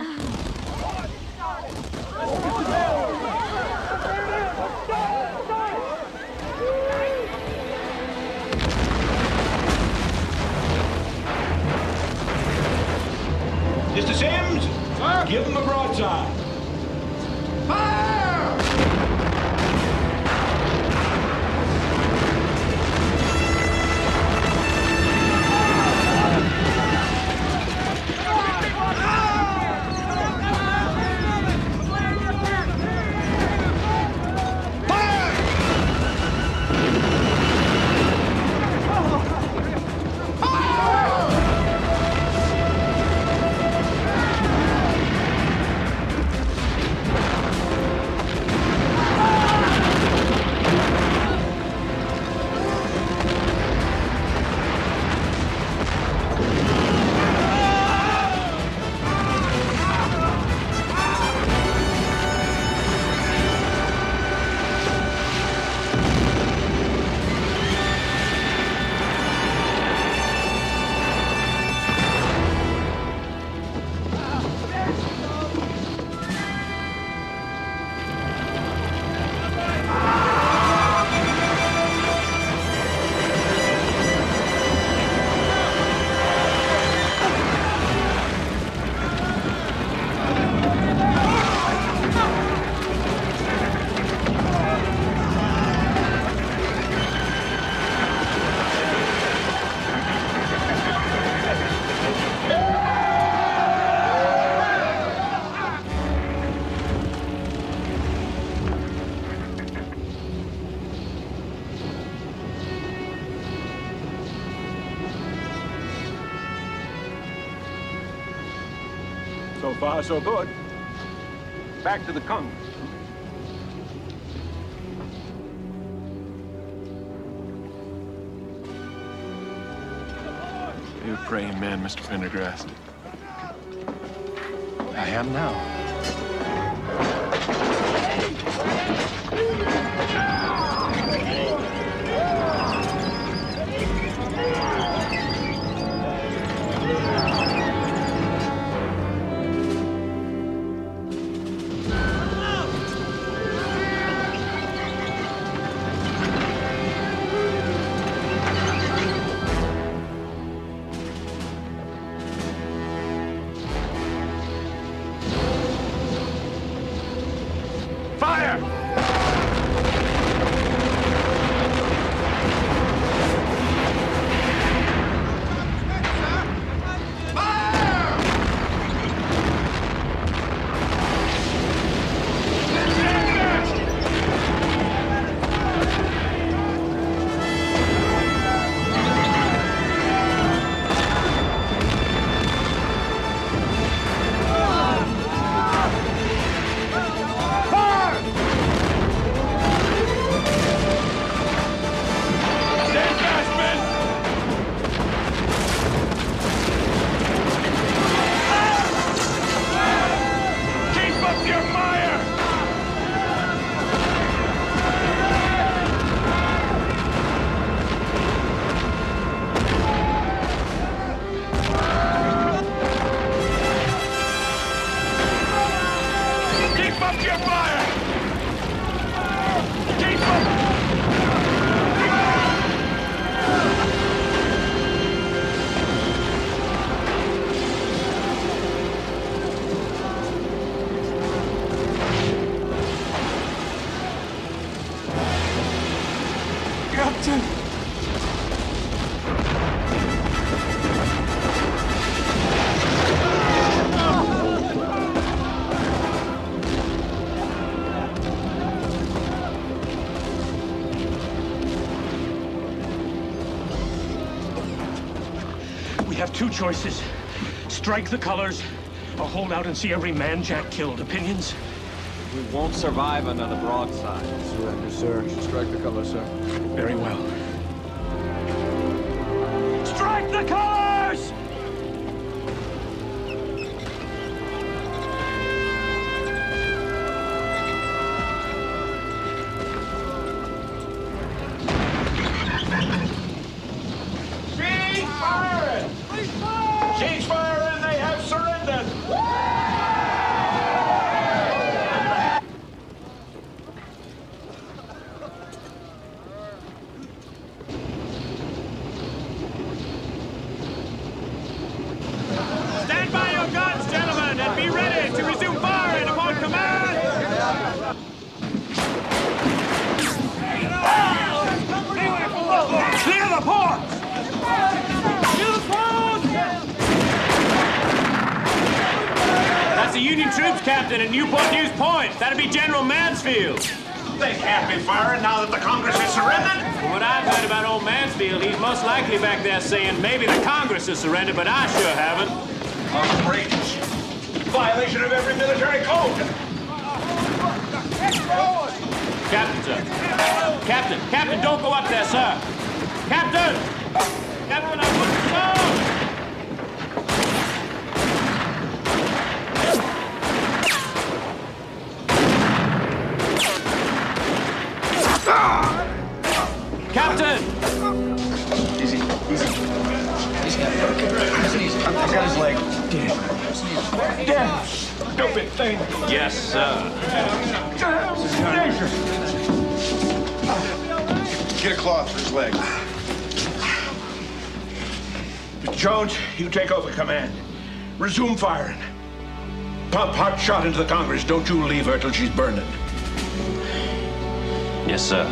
Mr. Sims, sir? Give him a broadside. Fire! So far, so good. Back to the Congress. Are you a praying man, Mr. Pendergrast? I am now. We have two choices. Strike the colors, or hold out and see every man Jack killed. Opinions? We won't survive another broadside. Surrender, sir. Strike the colors, sir. Very well. Strike the colors! Cease firing! Cease firing! They have surrendered! Stand by your guns, gentlemen, and be ready to resume firing upon command! Clear the port! That's the Union troops, Captain, at Newport News Point. That'd be General Mansfield. They can't be firing now that the Congress has surrendered. From what I've heard about old Mansfield, he's most likely back there saying maybe the Congress has surrendered, but I sure haven't. Outrageous. Violation of every military code. Captain, sir. Captain, don't go up there, sir. Captain! Captain, I wouldn't go! Captain! Easy. He's got it. Okay. Easy. I've got his leg. Damn. Stupid thing. Yes, sir. Get a cloth for his leg. Mr. Jones, you take over command. Resume firing. Pump hot shot into the Congress. Don't you leave her till she's burning. Yes, sir.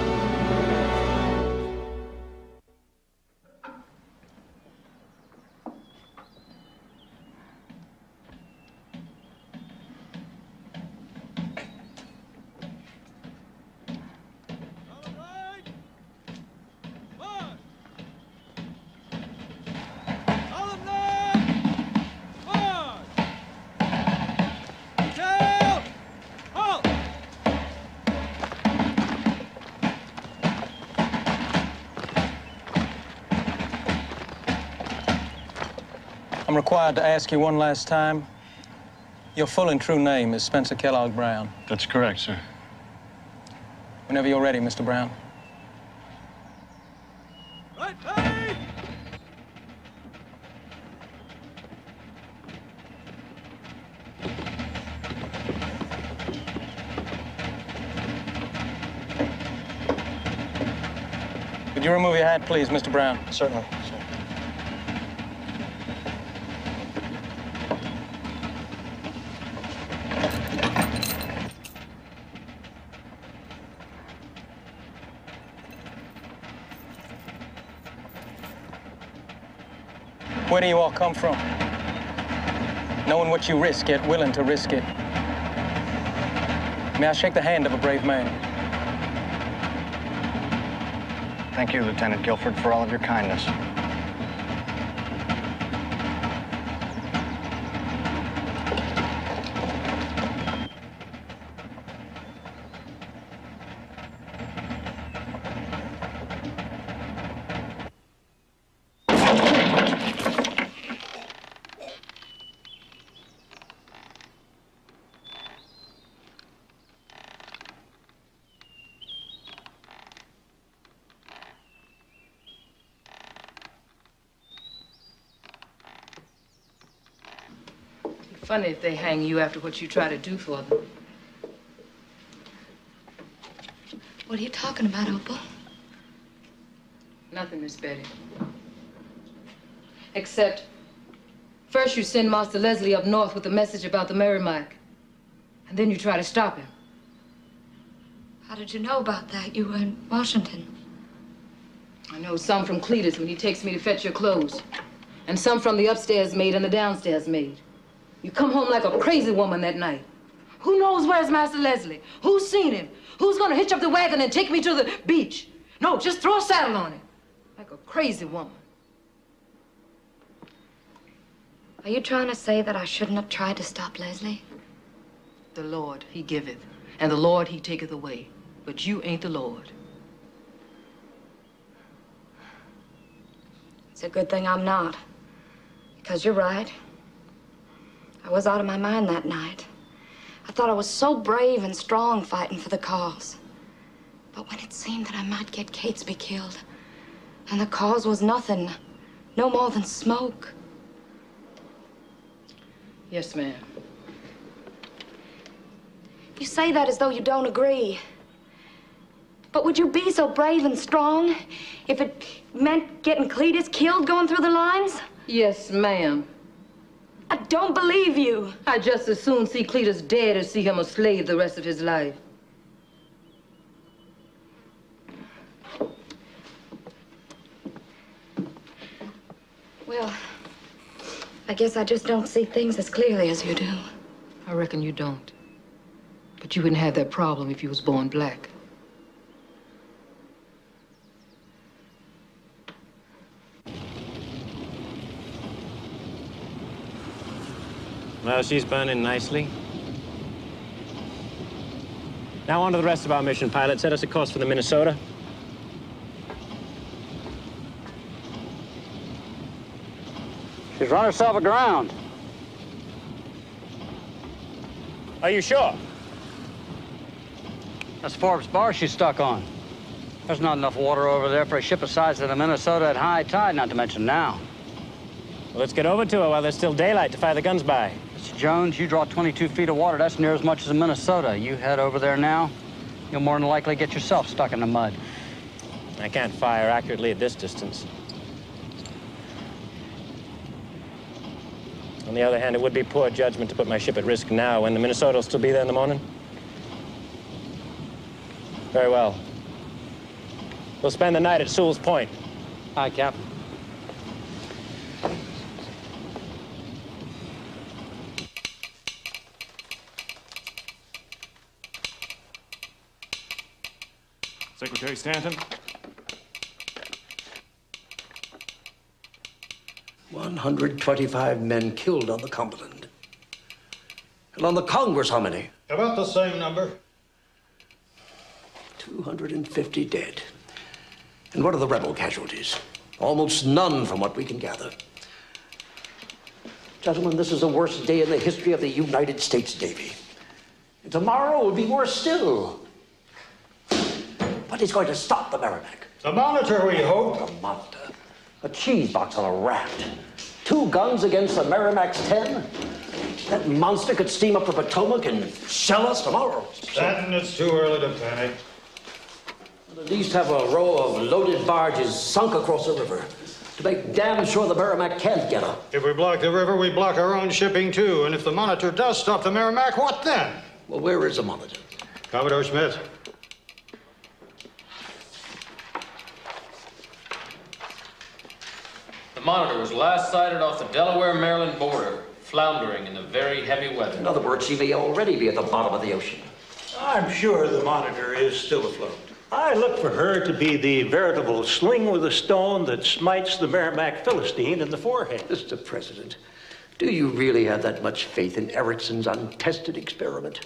I'm required to ask you one last time. Your full and true name is Spencer Kellogg Brown. That's correct, sir. Whenever you're ready, Mr. Brown. Right, hey! Would you remove your hat, please, Mr. Brown? Certainly, sir. Where do you all come from? Knowing what you risk, yet willing to risk it. May I shake the hand of a brave man? Thank you, Lieutenant Guilford, for all of your kindness. Funny if they hang you after what you try to do for them. What are you talking about, Opal? Nothing, Miss Betty. Except, first you send Master Leslie up north with a message about the Merrimack. And then you try to stop him. How did you know about that? You were in Washington. I know some from Cletus when he takes me to fetch your clothes. And some from the upstairs maid and the downstairs maid. You come home like a crazy woman that night. Who knows where's Master Leslie? Who's seen him? Who's gonna hitch up the wagon and take me to the beach? No, just throw a saddle on him. Like a crazy woman. Are you trying to say that I shouldn't have tried to stop Leslie? The Lord, he giveth, and the Lord, he taketh away. But you ain't the Lord. It's a good thing I'm not. Because you're right. I was out of my mind that night. I thought I was so brave and strong fighting for the cause. But when it seemed that I might get Catesby killed, and the cause was nothing, no more than smoke. Yes, ma'am. You say that as though you don't agree. But would you be so brave and strong if it meant getting Cletus killed going through the lines? Yes, ma'am. I don't believe you. I'd just as soon see Cletus dead as see him a slave the rest of his life. Well, I guess I just don't see things as clearly as you do. I reckon you don't. But you wouldn't have that problem if you was born black. Well, she's burning nicely. Now on to the rest of our mission, pilot. Set us a course for the Minnesota. She's run herself aground. Are you sure? That's Forbes Bar she's stuck on. There's not enough water over there for a ship the size of the Minnesota at high tide, not to mention now. Well, let's get over to her while there's still daylight to fire the guns by. Mr. Jones, you draw 22 feet of water. That's near as much as a Minnesota. You head over there now, you'll more than likely get yourself stuck in the mud. I can't fire accurately at this distance. On the other hand, it would be poor judgment to put my ship at risk now when the Minnesota will still be there in the morning. Very well. We'll spend the night at Sewell's Point. Aye, Captain. Secretary Stanton. 125 men killed on the Cumberland. And on the Congress, how many? About the same number. 250 dead. And what are the rebel casualties? Almost none from what we can gather. Gentlemen, this is the worst day in the history of the United States Navy. And tomorrow will be worse still. What is going to stop the Merrimack? The Monitor, we hope. The Monitor? A cheese box on a raft. 2 guns against the Merrimack's 10? That monster could steam up the Potomac and shell us tomorrow. Stanton, it's too early to panic. We'll at least have a row of loaded barges sunk across the river to make damn sure the Merrimack can't get up. If we block the river, we block our own shipping, too. And if the Monitor does stop the Merrimack, what then? Well, where is the Monitor? Commodore Smith. The Monitor was last sighted off the Delaware-Maryland border, floundering in the very heavy weather. In other words, she may already be at the bottom of the ocean. I'm sure the Monitor is still afloat. I look for her to be the veritable sling with a stone that smites the Merrimack Philistine in the forehead. Mr. President, do you really have that much faith in Ericsson's untested experiment?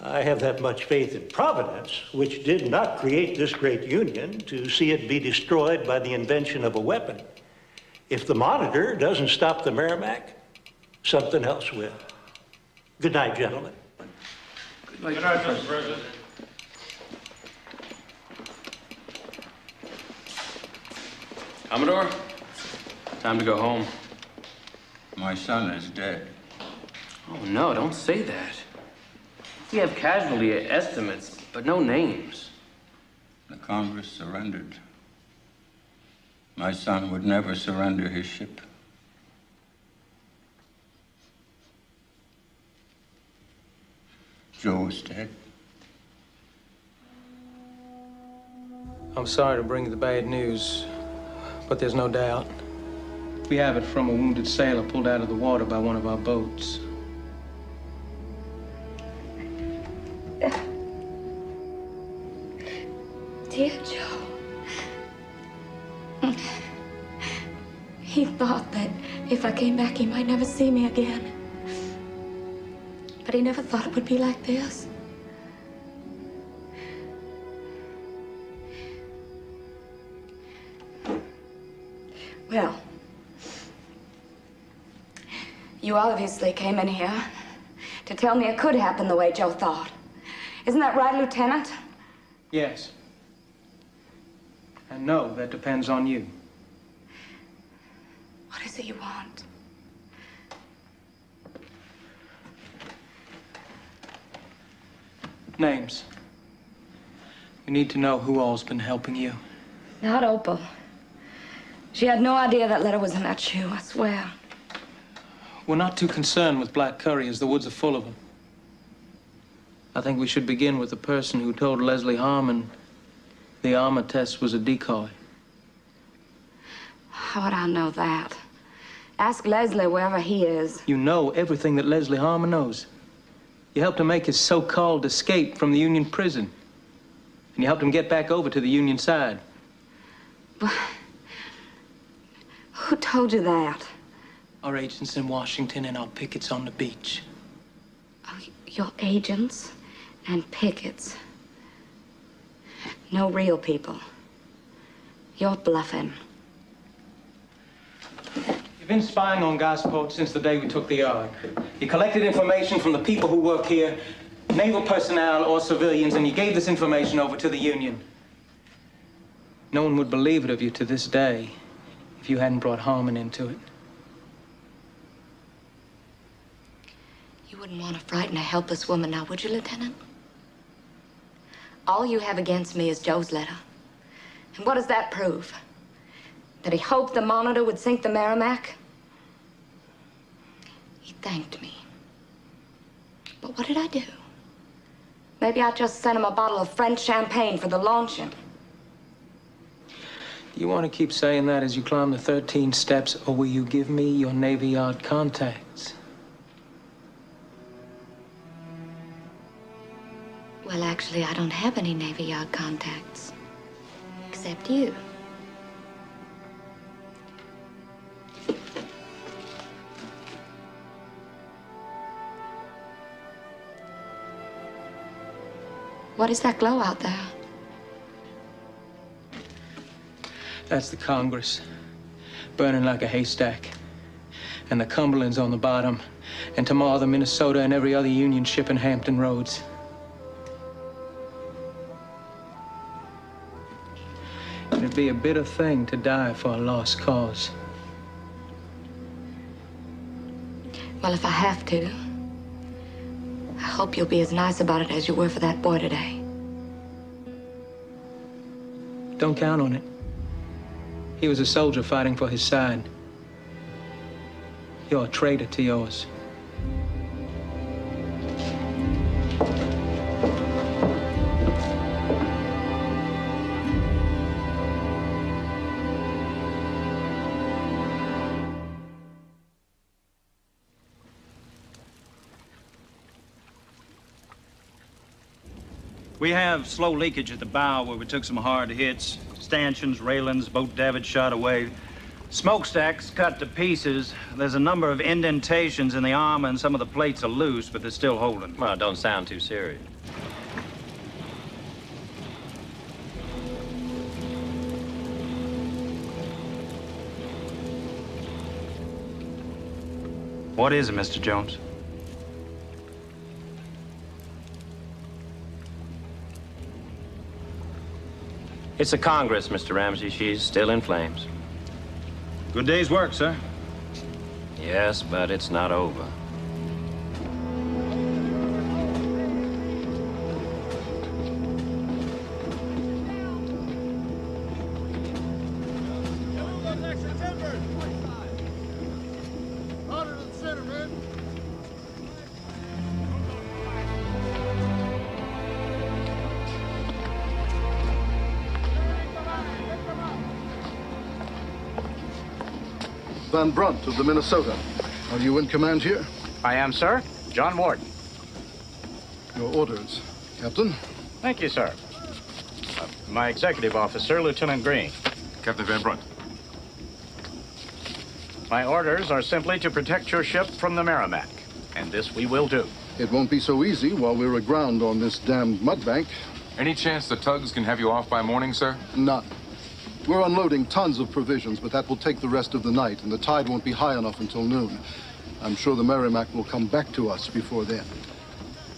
I have that much faith in Providence, which did not create this great union to see it be destroyed by the invention of a weapon. If the Monitor doesn't stop the Merrimack, something else will. Good night, gentlemen. Good night, Mr. President. Commodore, time to go home. My son is dead. Oh, no, don't say that. We have casualty estimates, but no names. The Congress surrendered. My son would never surrender his ship. Joe is dead. I'm sorry to bring you the bad news, but there's no doubt. We have it from a wounded sailor pulled out of the water by one of our boats. Dear Joe. He thought that if I came back, he might never see me again. But he never thought it would be like this. Well, you obviously came in here to tell me it could happen the way Joe thought. Isn't that right, Lieutenant? Yes. And no, that depends on you. What is it you want? Names. We need to know who all's been helping you. Not Opal. She had no idea that letter was in that shoe, I swear. We're not too concerned with black curry, as the woods are full of them. I think we should begin with the person who told Leslie Harmon the armor test was a decoy. How would I know that? Ask Leslie wherever he is. You know everything that Leslie Harmon knows. You helped him make his so-called escape from the Union prison. And you helped him get back over to the Union side. But who told you that? Our agents in Washington and our pickets on the beach. Oh, your agents and pickets. No real people. You're bluffing. You've been spying on Gosport since the day we took the yard. You collected information from the people who work here, naval personnel or civilians, and you gave this information over to the Union. No one would believe it of you to this day if you hadn't brought Harmon into it. You wouldn't want to frighten a helpless woman now, would you, Lieutenant? All you have against me is Joe's letter. And what does that prove? That he hoped the Monitor would sink the Merrimack? He thanked me. But what did I do? Maybe I just sent him a bottle of French champagne for the launching. Do you want to keep saying that as you climb the 13 steps, or will you give me your Navy Yard contacts? Well, actually, I don't have any Navy Yard contacts. Except you. What is that glow out there? That's the Congress, burning like a haystack. and the Cumberland's on the bottom, and tomorrow the Minnesota and every other Union ship in Hampton Roads. It'd be a bitter thing to die for a lost cause. Well, if I have to, I hope you'll be as nice about it as you were for that boy today. Don't count on it. He was a soldier fighting for his side. You're a traitor to yours. We have slow leakage at the bow where we took some hard hits. Stanchions, railings, boat davits shot away. Smokestacks cut to pieces. There's a number of indentations in the armor and some of the plates are loose, but they're still holding. Well, don't sound too serious. What is it, Mr. Jones? It's the Congress, Mr. Ramsey. She's still in flames. Good day's work, sir. Yes, but it's not over. Van Brunt of the Minnesota. Are you in command here? I am, sir. John Warden. Your orders, Captain. Thank you, sir. My executive officer, Lieutenant Green. Captain Van Brunt. My orders are simply to protect your ship from the Merrimack, and this we will do. It won't be so easy while we're aground on this damned mudbank. Any chance the tugs can have you off by morning, sir? None. We're unloading tons of provisions, but that will take the rest of the night, and the tide won't be high enough until noon. I'm sure the Merrimack will come back to us before then.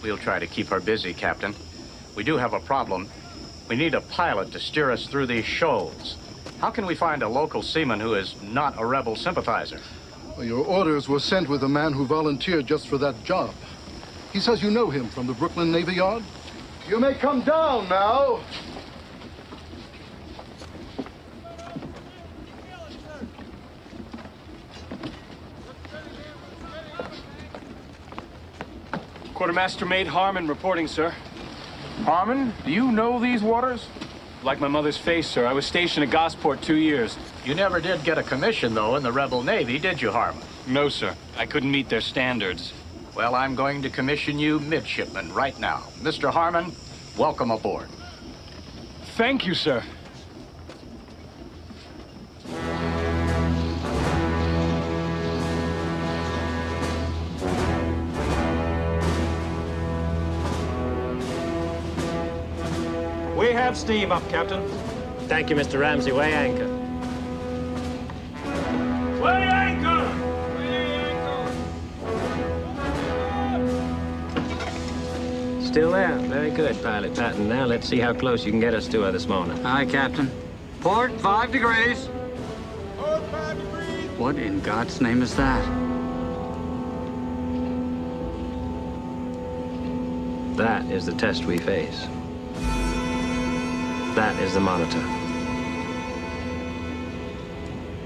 We'll try to keep her busy, Captain. We do have a problem. We need a pilot to steer us through these shoals. How can we find a local seaman who is not a rebel sympathizer? Well, your orders were sent with a man who volunteered just for that job. He says you know him from the Brooklyn Navy Yard. You may come down now. Quartermaster Mate Harmon reporting, sir. Harmon, do you know these waters? Like my mother's face, sir. I was stationed at Gosport 2 years. You never did get a commission, though, in the Rebel Navy, did you, Harmon? No, sir. I couldn't meet their standards. Well, I'm going to commission you midshipman right now. Mr. Harmon, welcome aboard. Thank you, sir. We have steam up, Captain. Thank you, Mr. Ramsey. Weigh anchor. Weigh anchor! Still there. Very good, Pilot Patton. Now let's see how close you can get us to her this morning. Aye, Captain. Port 5 degrees. Port 5 degrees. What in God's name is that? That is the test we face. That is the monitor.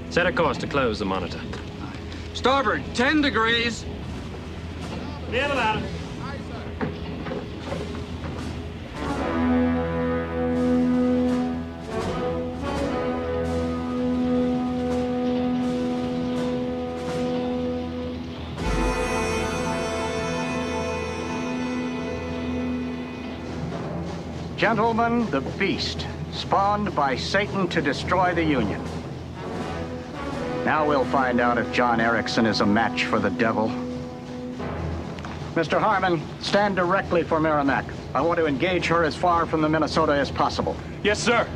Set a course to close the monitor. Starboard, 10 degrees. Near the ladder. Gentlemen, the beast, spawned by Satan to destroy the Union. Now we'll find out if John Erickson is a match for the devil. Mr. Harmon, stand directly for Merrimack. I want to engage her as far from the Minnesota as possible. Yes, sir.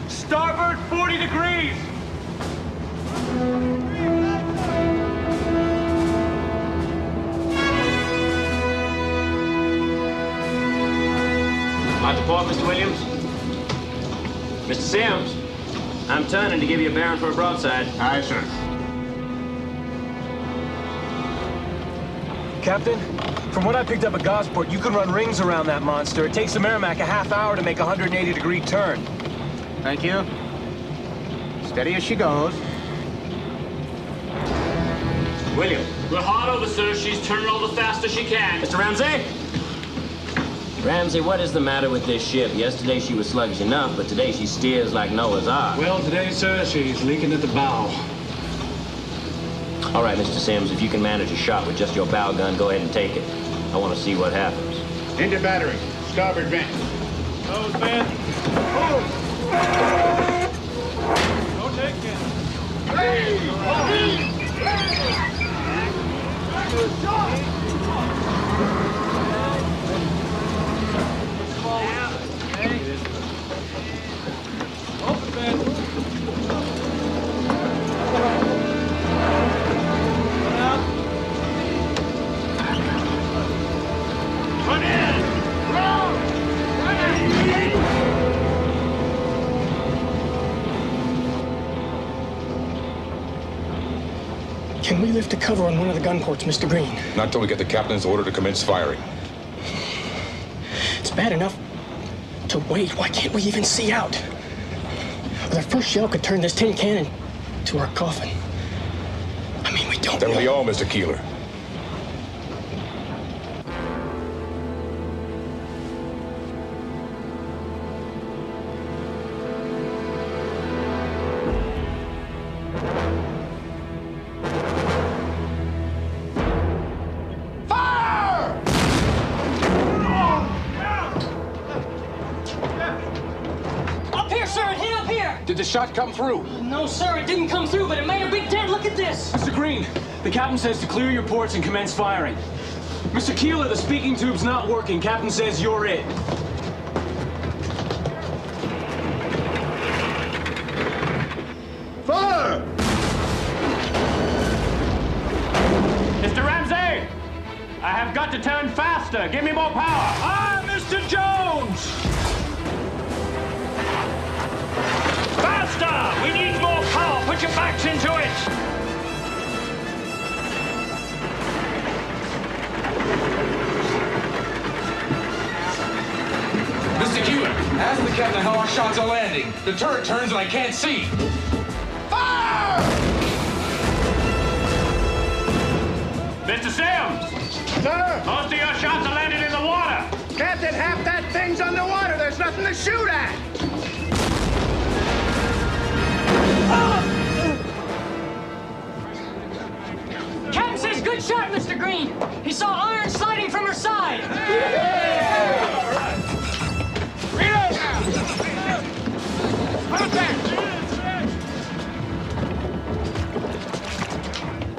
Starboard 40 degrees. Out to port, Mr. Williams. Mr. Sims, I'm turning to give you a bearing for a broadside. Aye, sir. Captain, from what I picked up at Gosport, you can run rings around that monster. It takes the Merrimack a half hour to make a 180-degree turn. Thank you. Steady as she goes. William. We're hard over, sir. She's turning all the faster she can. Mr. Ramsey? Ramsey, what is the matter with this ship? Yesterday she was sluggish enough, but today she steers like Noah's Ark. Well, today, sir, she's leaking at the bow. All right, Mr. Sims, if you can manage a shot with just your bow gun, go ahead and take it. I want to see what happens. Into battery. Starboard vent. Nose vent. Don't take it. Open vent. Can we lift to cover on one of the gun ports, Mr. Green? Not till we get the captain's order to commence firing. It's bad enough to wait. Why can't we even see out? Our first shell could turn this tin cannon to our coffin. I mean, we don't That'll know. be all, Mr. Keeler. Did the shot come through? No, sir, it didn't come through, but it made a big dent. Look at this. Mr. Green, the captain says to clear your ports and commence firing. Mr. Keeler, the speaking tube's not working. Captain says you're it. Fire! Mr. Ramsey! I have got to turn faster. Give me more power. Ah, Mr. Jones! Faster! We need more power. Put your backs into it. Mr. Keeler, ask the captain how our shots are landing. The turret turns and I can't see. Fire! Mr. Sims! Sir? Most of your shots are landing in the water. Captain, half that thing's underwater. There's nothing to shoot at. Captain says good shot, Mr. Green. He saw iron sliding from her side.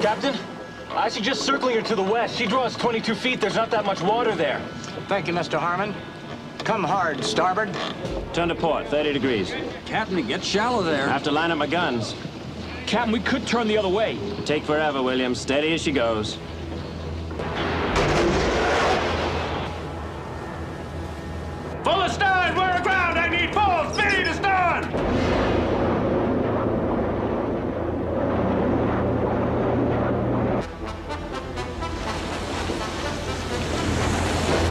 Captain, I suggest circling her to the west. She draws 22 feet. There's not that much water there. Thank you, Mr. Harmon. Come hard, starboard. Turn to port, 30 degrees. Captain, it gets shallow there. I have to line up my guns. Captain, we could turn the other way. Take forever, William. Steady as she goes. Full astern! We're aground! I need full speed astern!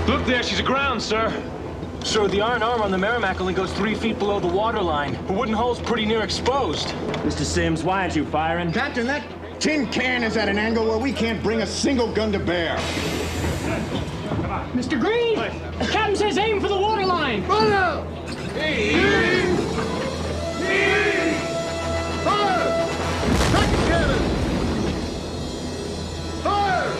Look there, she's aground, sir. Sir, the iron armor on the Merrimack only goes 3 feet below the waterline. Her wooden hull's pretty near exposed. Mr. Sims, why aren't you firing? Captain, that tin can is at an angle where we can't bring a single gun to bear. Mr. Green! The captain says aim for the waterline! Fire! Fire! Second cannon! Fire!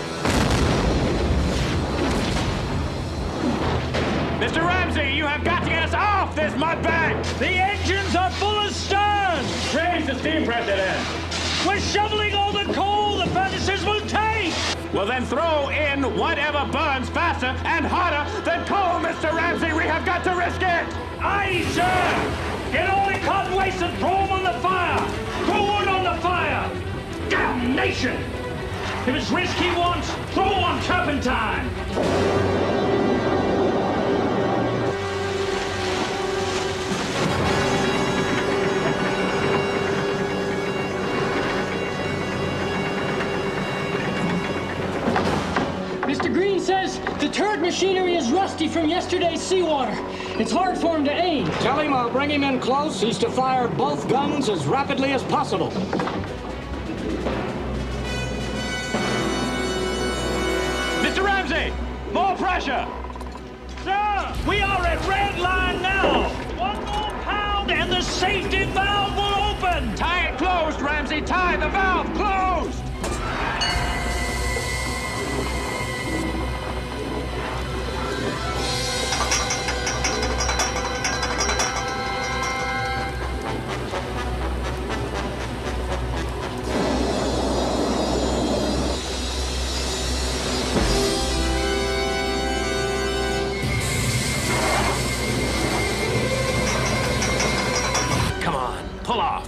Mr. Ramsey, you have got to get us off this mudbank! The engines are full astern! Raise the steam pressure then! We're shoveling all the coal the furnaces will take! Well, then throw in whatever burns faster and hotter than coal, Mr. Ramsey! We have got to risk it! Aye, sir! Get all the cotton waste and throw them on the fire! Throw wood on the fire! Damnation! If it's risk he wants, throw on turpentine! Mr. Green says the turret machinery is rusty from yesterday's seawater. It's hard for him to aim. Tell him I'll bring him in close. He's to fire both guns as rapidly as possible. Mr. Ramsey, more pressure! Sir, we are at red line now. One more pound and the safety valve will open. Tie it closed, Ramsey. Tie the valve closed. Pull off.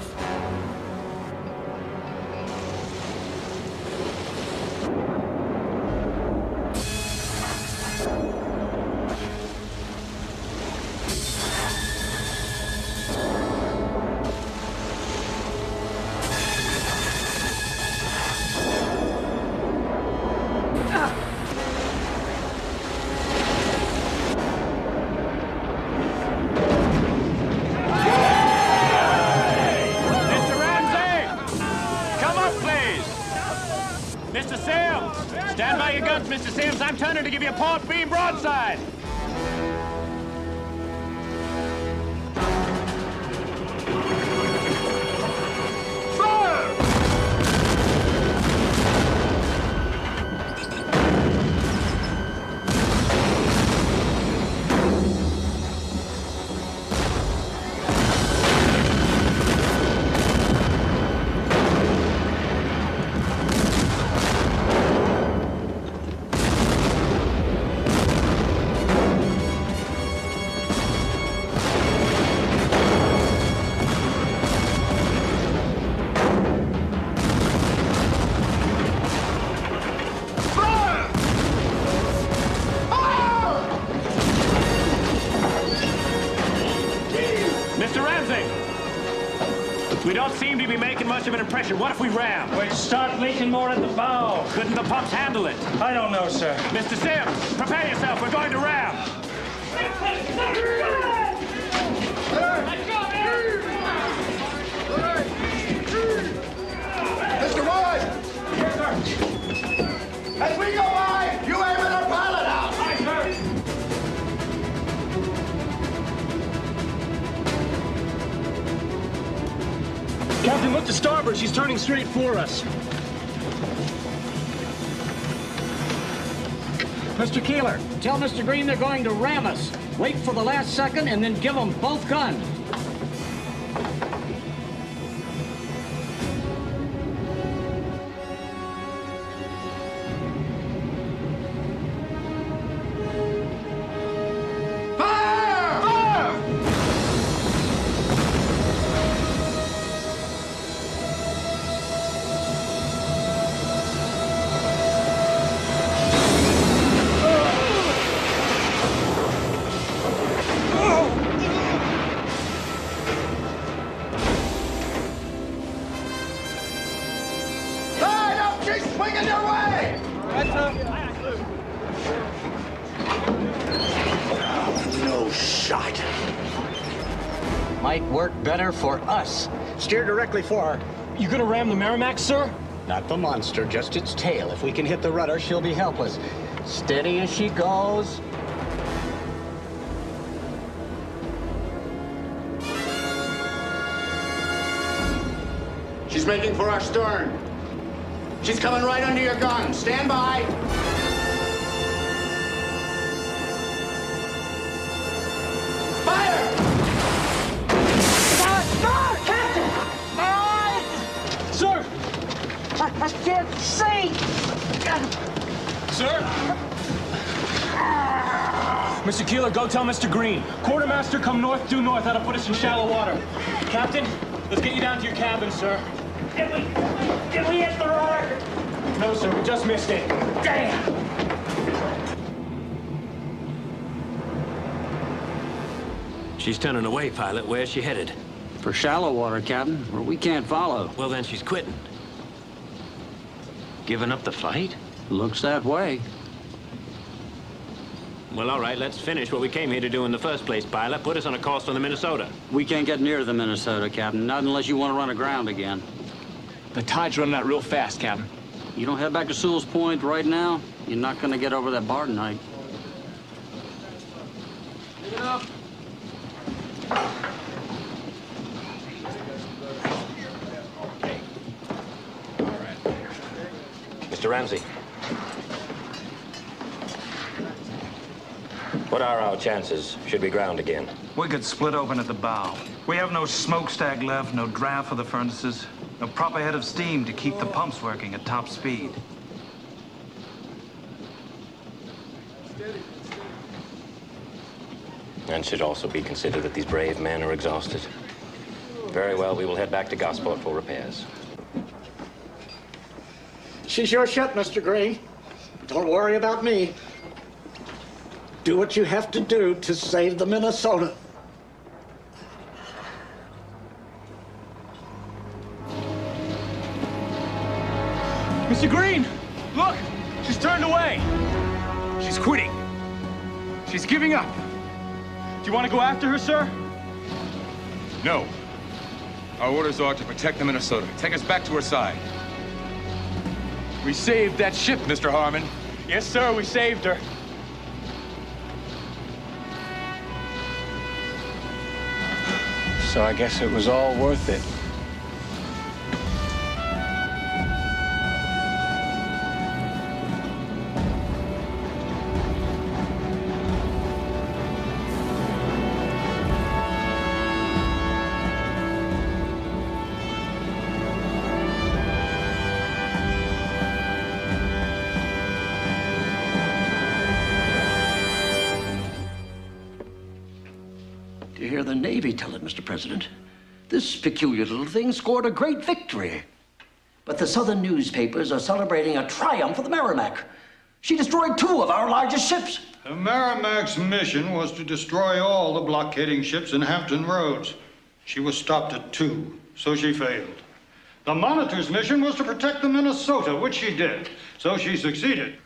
Mr. Sims! Stand by your guns, Mr. Sims. I'm turning to give you a port beam broadside. We don't seem to be making much of an impression. What if we ram? We start leaking more at the bow. Couldn't the pumps handle it? I don't know, sir. Mr. Sims, prepare yourself. We're going to ram. Mr. Wood! Yes, sir. As we go by, you aim at our pilot house. Aye, sir. Captain, look to starboard. She's turning straight for us. Mr. Keeler, tell Mr. Green they're going to ram us. Wait for the last second and then give them both guns. Swinging your way! No shot. Might work better for us. Steer directly for her. You gonna ram the Merrimack, sir? Not the monster, just its tail. If we can hit the rudder, she'll be helpless. Steady as she goes. She's making for our stern. She's coming right under your gun. Stand by. Fire! Captain! Sir! I can't see! Sir? Mr. Keeler, go tell Mr. Green. Quartermaster, come north, due north. That'll put us in shallow water. Captain, let's get you down to your cabin, sir. Did we hit the rudder? No, sir, we just missed it. Damn! She's turning away, pilot. Where's she headed? For shallow water, Captain, where we can't follow. Well, then she's quitting. Giving up the fight? Looks that way. Well, all right, let's finish what we came here to do in the first place, pilot. Put us on a course on the Minnesota. We can't get near the Minnesota, Captain, not unless you want to run aground again. The tide's running out real fast, Captain. You don't head back to Sewell's Point right now, you're not going to get over that bar tonight. Pick it up. Mr. Ramsey. What are our chances should we ground again? We could split open at the bow. We have no smokestack left, no draft for the furnaces, no proper head of steam to keep the pumps working at top speed. And should also be considered that these brave men are exhausted. Very well, we will head back to Gosport for repairs. She's your ship, Mr. Green. Don't worry about me. Do what you have to do to save the Minnesota. Mr. Green, look! She's turned away. She's quitting. She's giving up. Do you want to go after her, sir? No. Our orders are to protect the Minnesota. Take us back to her side. We saved that ship, Mr. Harmon. Yes, sir, we saved her. So I guess it was all worth it. To hear the Navy tell it, Mr. President, this peculiar little thing scored a great victory. But the Southern newspapers are celebrating a triumph for the Merrimac. She destroyed 2 of our largest ships. The Merrimac's mission was to destroy all the blockading ships in Hampton Roads. She was stopped at 2, so she failed. The Monitor's mission was to protect the Minnesota, which she did, so she succeeded.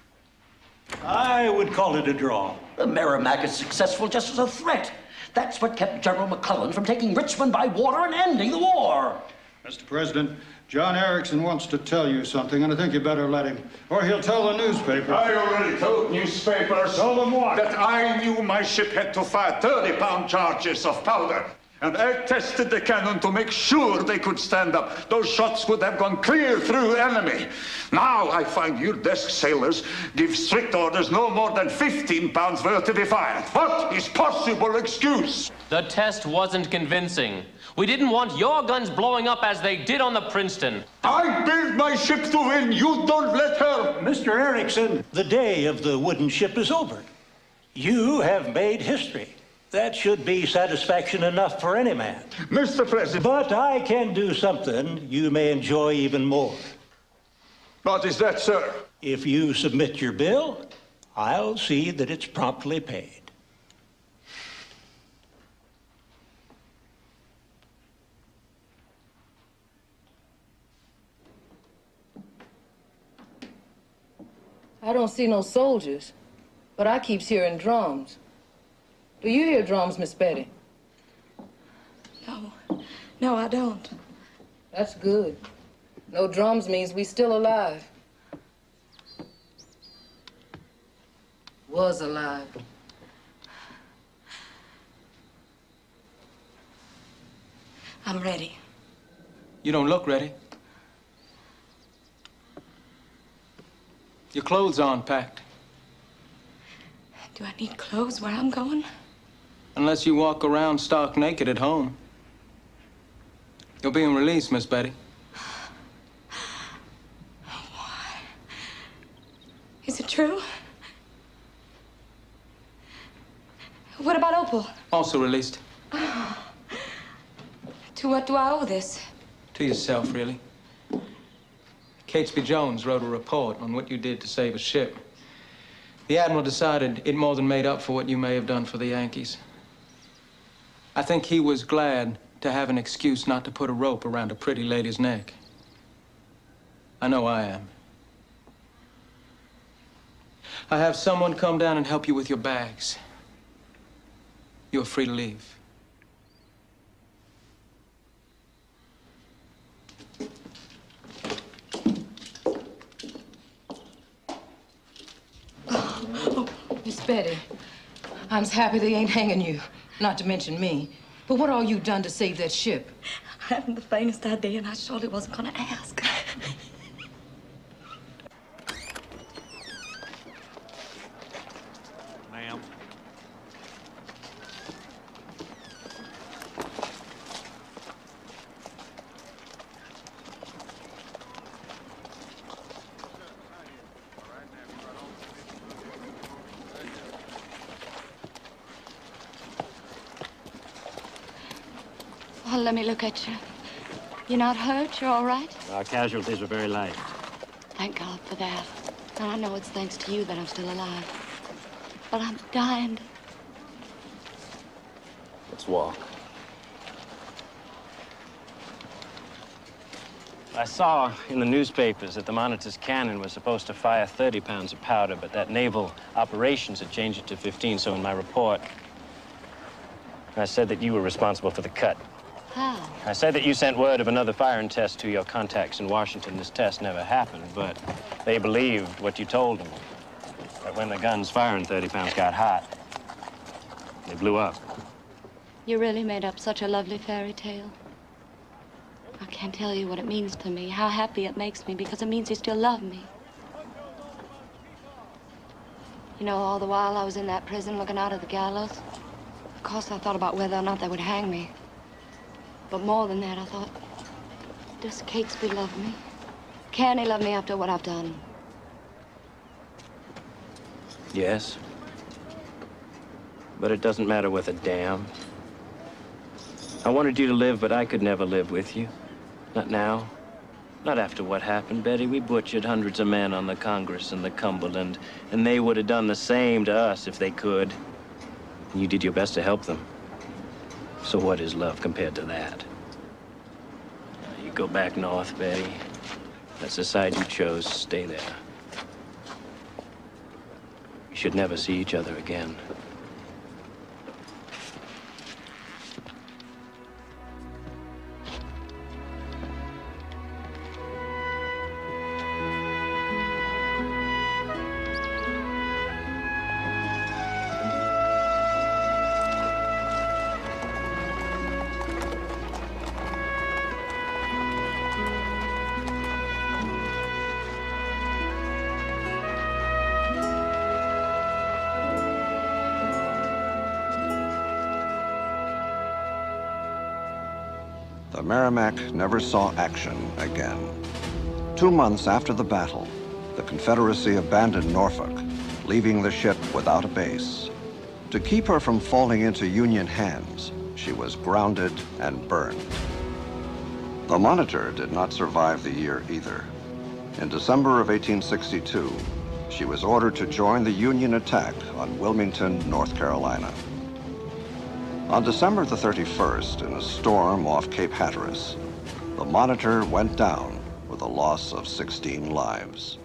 I would call it a draw. The Merrimac is successful just as a threat. That's what kept General McClellan from taking Richmond by water and ending the war. Mr. President, John Erickson wants to tell you something, and I think you better let him, or he'll tell the newspapers. I already told newspapers Tell them what? that I knew my ship had to fire 30-pound charges of powder. And I tested the cannon to make sure they could stand up. Those shots would have gone clear through enemy. Now I find your desk sailors give strict orders no more than 15 pounds were to be fired. What is possible excuse? The test wasn't convincing. We didn't want your guns blowing up as they did on the Princeton. I built my ship to win. You don't let her. Mr. Erickson, the day of the wooden ship is over. You have made history. That should be satisfaction enough for any man. Mr. President. But I can do something you may enjoy even more. What is that, sir? If you submit your bill, I'll see that it's promptly paid. I don't see no soldiers, but I keeps hearing drums. Do you hear drums, Miss Betty? No. No, I don't. That's good. No drums means we still alive. Was alive. I'm ready. You don't look ready. Your clothes aren't packed. Do I need clothes where I'm going? Unless you walk around stark naked at home. You're being released, Miss Betty. Why? Is it true? What about Opal? Also released. To what do I owe this? To yourself, really. Catesby Jones wrote a report on what you did to save a ship. The Admiral decided it more than made up for what you may have done for the Yankees. I think he was glad to have an excuse not to put a rope around a pretty lady's neck. I know I am. I have someone come down and help you with your bags. You're free to leave. Miss Betty, I'm happy they ain't hanging you, not to mention me. But what all you done to save that ship? I haven't the faintest idea, and I surely wasn't gonna ask. Ma'am. Well, let me look at you. You're not hurt? You're all right? Our casualties were very light. Thank God for that. And I know it's thanks to you that I'm still alive. But I'm dying. Let's walk. I saw in the newspapers that the Monitor's cannon was supposed to fire 30 pounds of powder, but that Naval Operations had changed it to 15, so in my report, I said that you were responsible for the cut. How? I said that you sent word of another firing test to your contacts in Washington. This test never happened, but they believed what you told them. That when the guns firing 30 pounds got hot, they blew up. You really made up such a lovely fairy tale. I can't tell you what it means to me, how happy it makes me, because it means you still love me. You know, all the while I was in that prison looking out at the gallows, of course I thought about whether or not they would hang me. But more than that, I thought, does Catesby love me? Can he love me after what I've done? Yes. But it doesn't matter with a damn. I wanted you to live, but I could never live with you. Not now. Not after what happened, Betty. We butchered hundreds of men on the Congress and the Cumberland, and they would have done the same to us if they could. And you did your best to help them. So what is love compared to that? You go back north, Betty. That's the side you chose. Stay there. We should never see each other again. The Merrimac never saw action again. 2 months after the battle, the Confederacy abandoned Norfolk, leaving the ship without a base. To keep her from falling into Union hands, she was grounded and burned. The Monitor did not survive the year either. In December of 1862, she was ordered to join the Union attack on Wilmington, North Carolina. On December the 31st, in a storm off Cape Hatteras, the Monitor went down with a loss of 16 lives.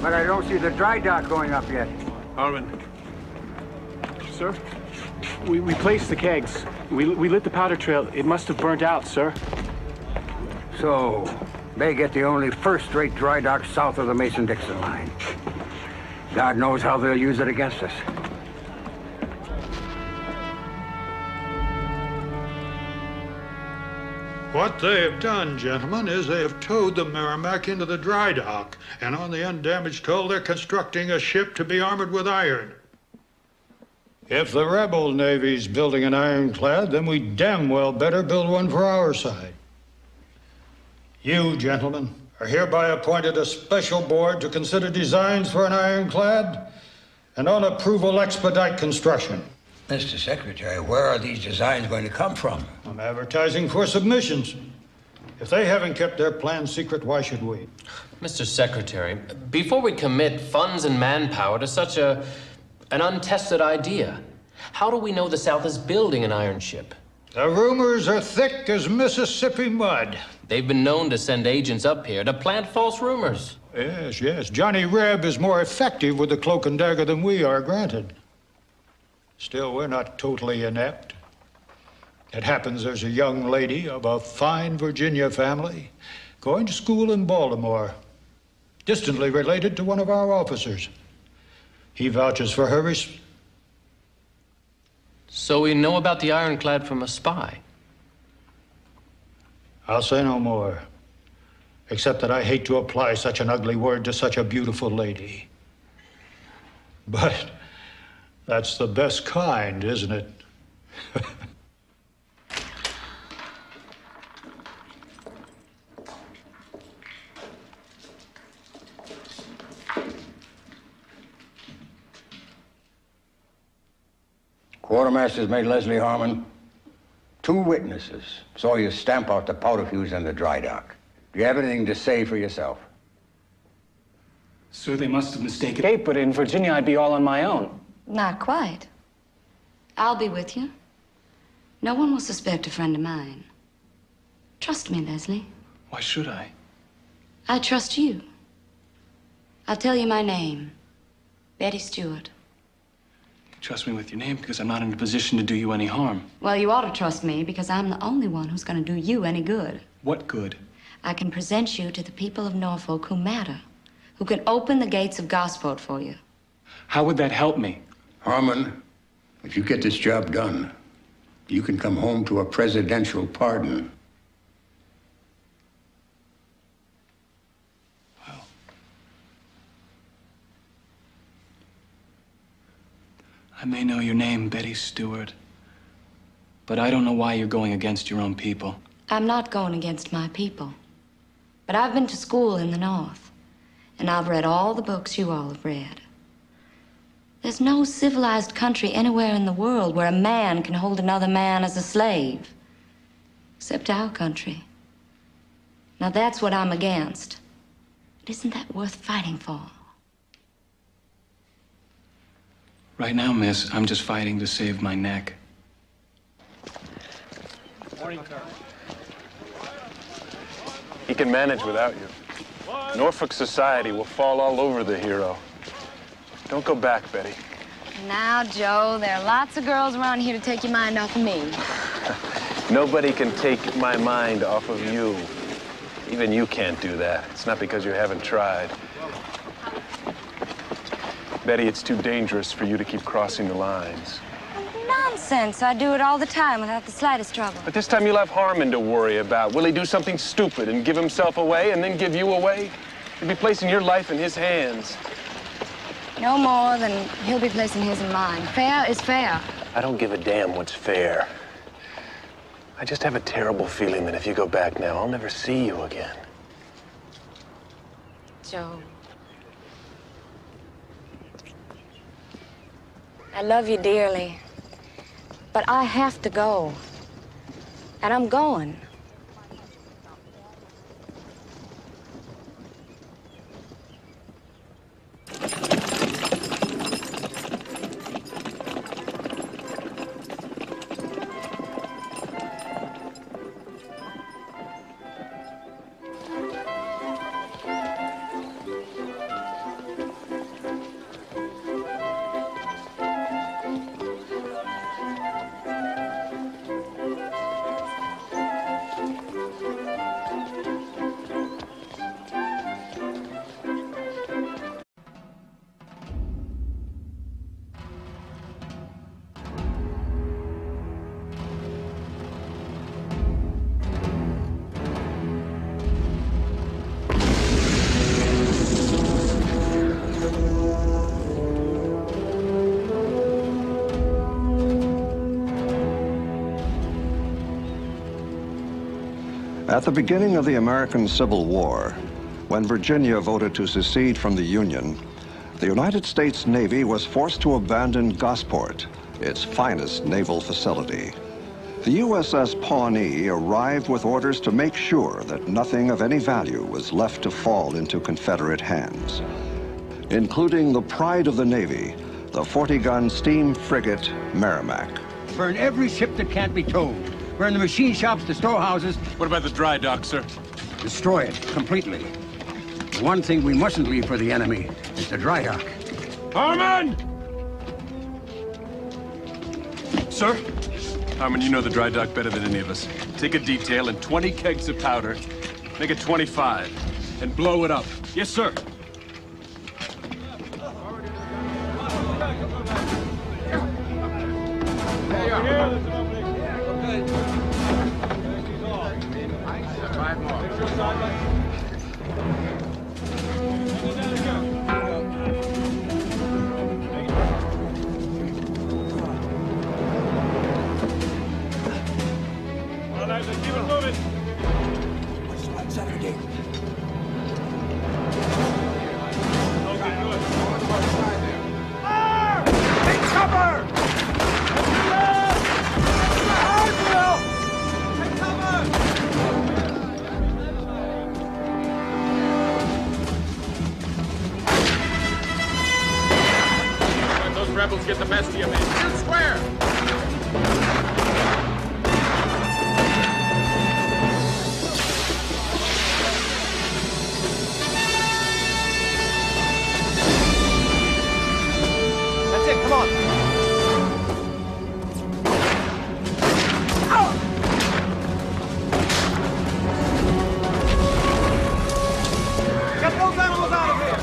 But I don't see the dry dock going up yet. Harmon. Sir? We placed the kegs. We lit the powder trail. It must have burnt out, sir. So, they get the only first-rate dry dock south of the Mason-Dixon line. God knows how they'll use it against us. What they have done, gentlemen, is they have towed the Merrimac into the dry dock, and on the undamaged hull, they're constructing a ship to be armored with iron. If the rebel navy's building an ironclad, then we damn well better build one for our side. You, gentlemen, are hereby appointed a special board to consider designs for an ironclad, and on approval expedite construction. Mr. Secretary, where are these designs going to come from? I'm advertising for submissions. If they haven't kept their plans secret, why should we? Mr. Secretary, before we commit funds and manpower to such an untested idea, how do we know the South is building an iron ship? The rumors are thick as Mississippi mud. They've been known to send agents up here to plant false rumors. Yes, yes. Johnny Reb is more effective with the cloak and dagger than we are, granted. Still, we're not totally inept. It happens there's a young lady of a fine Virginia family going to school in Baltimore, distantly related to one of our officers. He vouches for her So we know about the ironclad from a spy? I'll say no more, except that I hate to apply such an ugly word to such a beautiful lady. But that's the best kind, isn't it? Quartermaster's made Leslie Harmon. 2 witnesses saw you stamp out the powder fuse in the dry dock. Do you have anything to say for yourself? Sir, they must have mistaken me, but in Virginia, I'd be all on my own. Not quite. I'll be with you. No one will suspect a friend of mine. Trust me, Leslie. Why should I? I trust you. I'll tell you my name. Betty Stewart. Trust me with your name because I'm not in a position to do you any harm. Well, you ought to trust me because I'm the only one who's going to do you any good. What good? I can present you to the people of Norfolk who matter, who can open the gates of Gosport for you. How would that help me? Harmon, if you get this job done, you can come home to a presidential pardon. I may know your name, Betty Stewart, but I don't know why you're going against your own people. I'm not going against my people, but I've been to school in the North, and I've read all the books you all have read. There's no civilized country anywhere in the world where a man can hold another man as a slave, except our country. Now that's what I'm against. But isn't that worth fighting for? Right now, miss, I'm just fighting to save my neck. Morning, he can manage without you. Norfolk society will fall all over the hero. Don't go back, Betty. Now, Joe, there are lots of girls around here to take your mind off of me. Nobody can take my mind off of you. Even you can't do that. It's not because you haven't tried. Betty, it's too dangerous for you to keep crossing the lines. Nonsense. I do it all the time without the slightest trouble. But this time you'll have Harmon to worry about. Will he do something stupid and give himself away and then give you away? You'll be placing your life in his hands. No more than he'll be placing his in mine. Fair is fair. I don't give a damn what's fair. I just have a terrible feeling that if you go back now, I'll never see you again. Joe. I love you dearly, but I have to go, and I'm going. At the beginning of the American Civil War, when Virginia voted to secede from the Union, the United States Navy was forced to abandon Gosport, its finest naval facility. The USS Pawnee arrived with orders to make sure that nothing of any value was left to fall into Confederate hands, including the pride of the Navy, the 40-gun steam frigate Merrimack. Burn every ship that can't be towed. Burn the machine shops, the storehouses. What about the dry dock, sir? Destroy it completely. The one thing we mustn't leave for the enemy is the dry dock. Harmon! Sir? Harmon, you know the dry dock better than any of us. Take a detail and 20 kegs of powder. Make it 25. And blow it up. Yes, sir. Rebels get the best of you, man. Shoot square! That's it, come on. Get those animals out of here!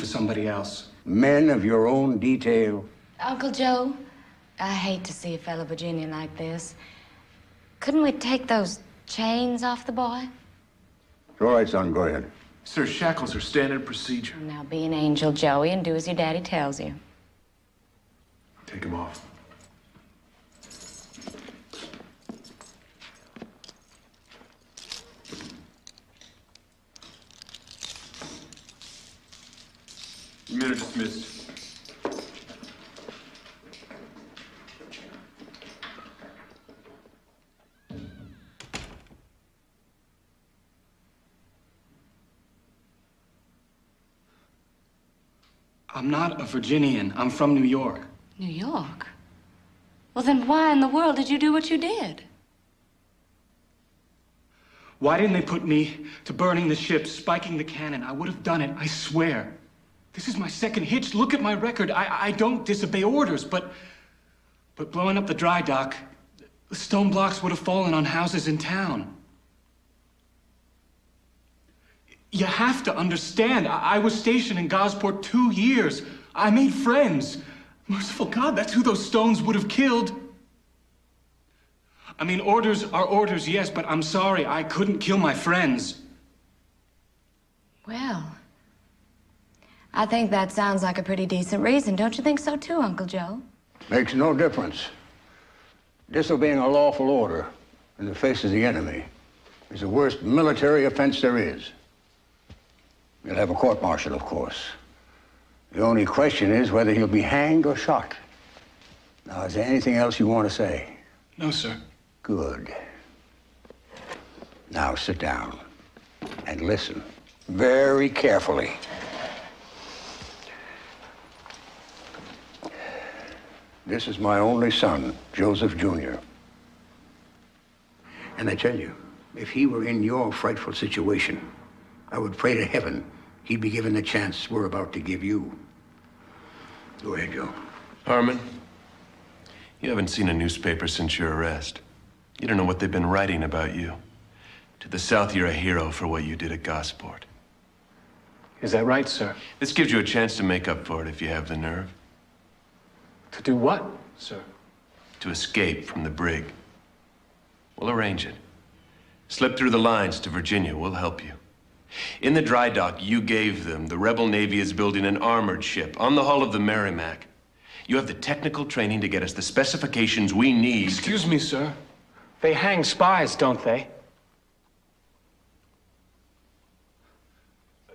Somebody else. Men of your own detail. Uncle Joe, I hate to see a fellow Virginian like this. Couldn't we take those chains off the boy? All right, son, go ahead. Sir, shackles are standard procedure. Now be an angel, Joey, and do as your daddy tells you. Take him off. Men are dismissed. I'm not a Virginian. I'm from New York. New York? Well, then why in the world did you do what you did? Why didn't they put me to burning the ships, spiking the cannon? I would have done it, I swear. This is my second hitch. Look at my record. I don't disobey orders, but blowing up the dry dock, the stone blocks would have fallen on houses in town. You have to understand, I was stationed in Gosport 2 years. I made friends. Merciful God, that's who those stones would have killed. I mean, orders are orders, yes, but I'm sorry, I couldn't kill my friends. Well, I think that sounds like a pretty decent reason. Don't you think so too, Uncle Joe? Makes no difference. Disobeying a lawful order in the face of the enemy is the worst military offense there is. You'll have a court-martial, of course. The only question is whether he'll be hanged or shot. Now, is there anything else you want to say? No, sir. Good. Now, sit down and listen very carefully. This is my only son, Joseph Jr. And I tell you, if he were in your frightful situation, I would pray to heaven he'd be given the chance we're about to give you. Go ahead, Joe. Harmon, you haven't seen a newspaper since your arrest. You don't know what they've been writing about you. To the South, you're a hero for what you did at Gosport. Is that right, sir? This gives you a chance to make up for it if you have the nerve. To do what, sir? To escape from the brig. We'll arrange it. Slip through the lines to Virginia. We'll help you. In the dry dock you gave them, the rebel Navy is building an armored ship on the hull of the Merrimack. You have the technical training to get us the specifications we need. Excuse me, sir. They hang spies, don't they?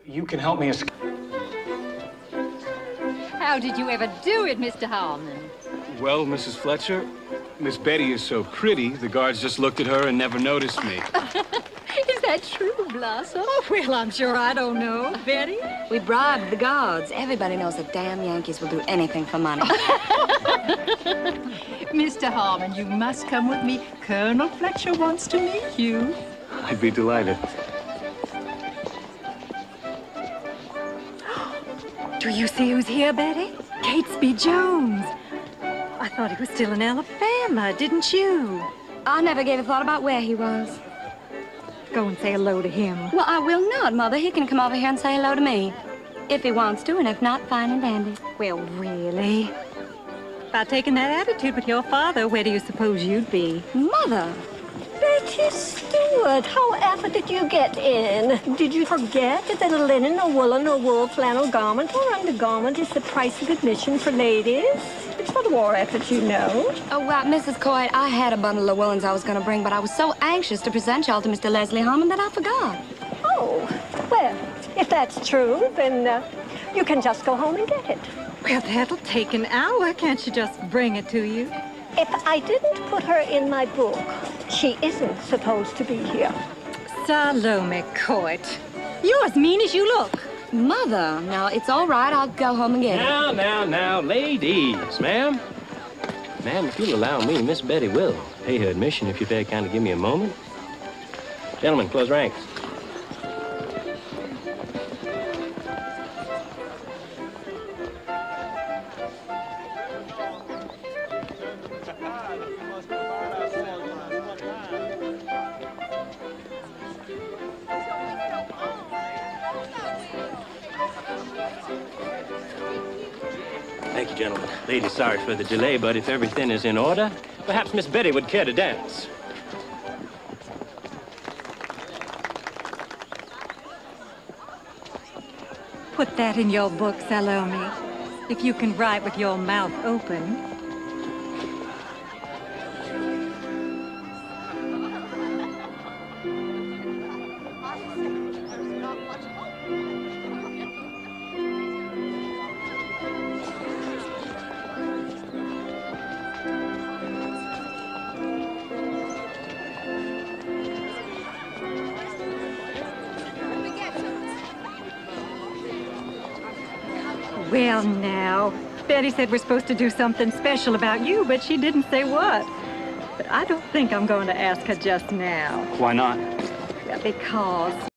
You can help me escape. How did you ever do it, Mr. Harmon? Well, Mrs. Fletcher, Miss Betty is so pretty, the guards just looked at her and never noticed me. Is that true, Blossom? Oh, well, I'm sure I don't know. Betty? We bribed the guards. Everybody knows the damn Yankees will do anything for money. Mr. Harmon, you must come with me. Colonel Fletcher wants to meet you. I'd be delighted. Do you see who's here, Betty? Catesby Jones. I thought he was still in Alabama, didn't you? I never gave a thought about where he was. Go and say hello to him. Well, I will not, Mother. He can come over here and say hello to me. If he wants to, and if not, fine and dandy. Well, really? By taking that attitude with your father, where do you suppose you'd be? Mother! Betty Stewart, however did you get in? Did you forget that a linen or woolen or wool flannel garment or undergarment is the price of admission for ladies? It's for the war effort, you know. Oh, well, Mrs. Coy, I had a bundle of woolens I was going to bring, but I was so anxious to present y'all to Mr. Leslie Harmon that I forgot. Oh, well, if that's true, then you can just go home and get it. Well, that'll take an hour. Can't she just bring it to you? If I didn't put her in my book, she isn't supposed to be here. Salome Coit, you're as mean as you look. Mother, now, it's all right. I'll go home and get it. Now, ladies, ma'am. Ma'am, if you'll allow me, Miss Betty will pay her admission if you'd kind of give me a moment. Gentlemen, close ranks. Thank you, gentlemen. Ladies, sorry for the delay, but if everything is in order, perhaps Miss Betty would care to dance. Put that in your book, Salome. If you can write with your mouth open. Well, now, Betty said we're supposed to do something special about you, but she didn't say what. But I don't think I'm going to ask her just now. Why not? Well, because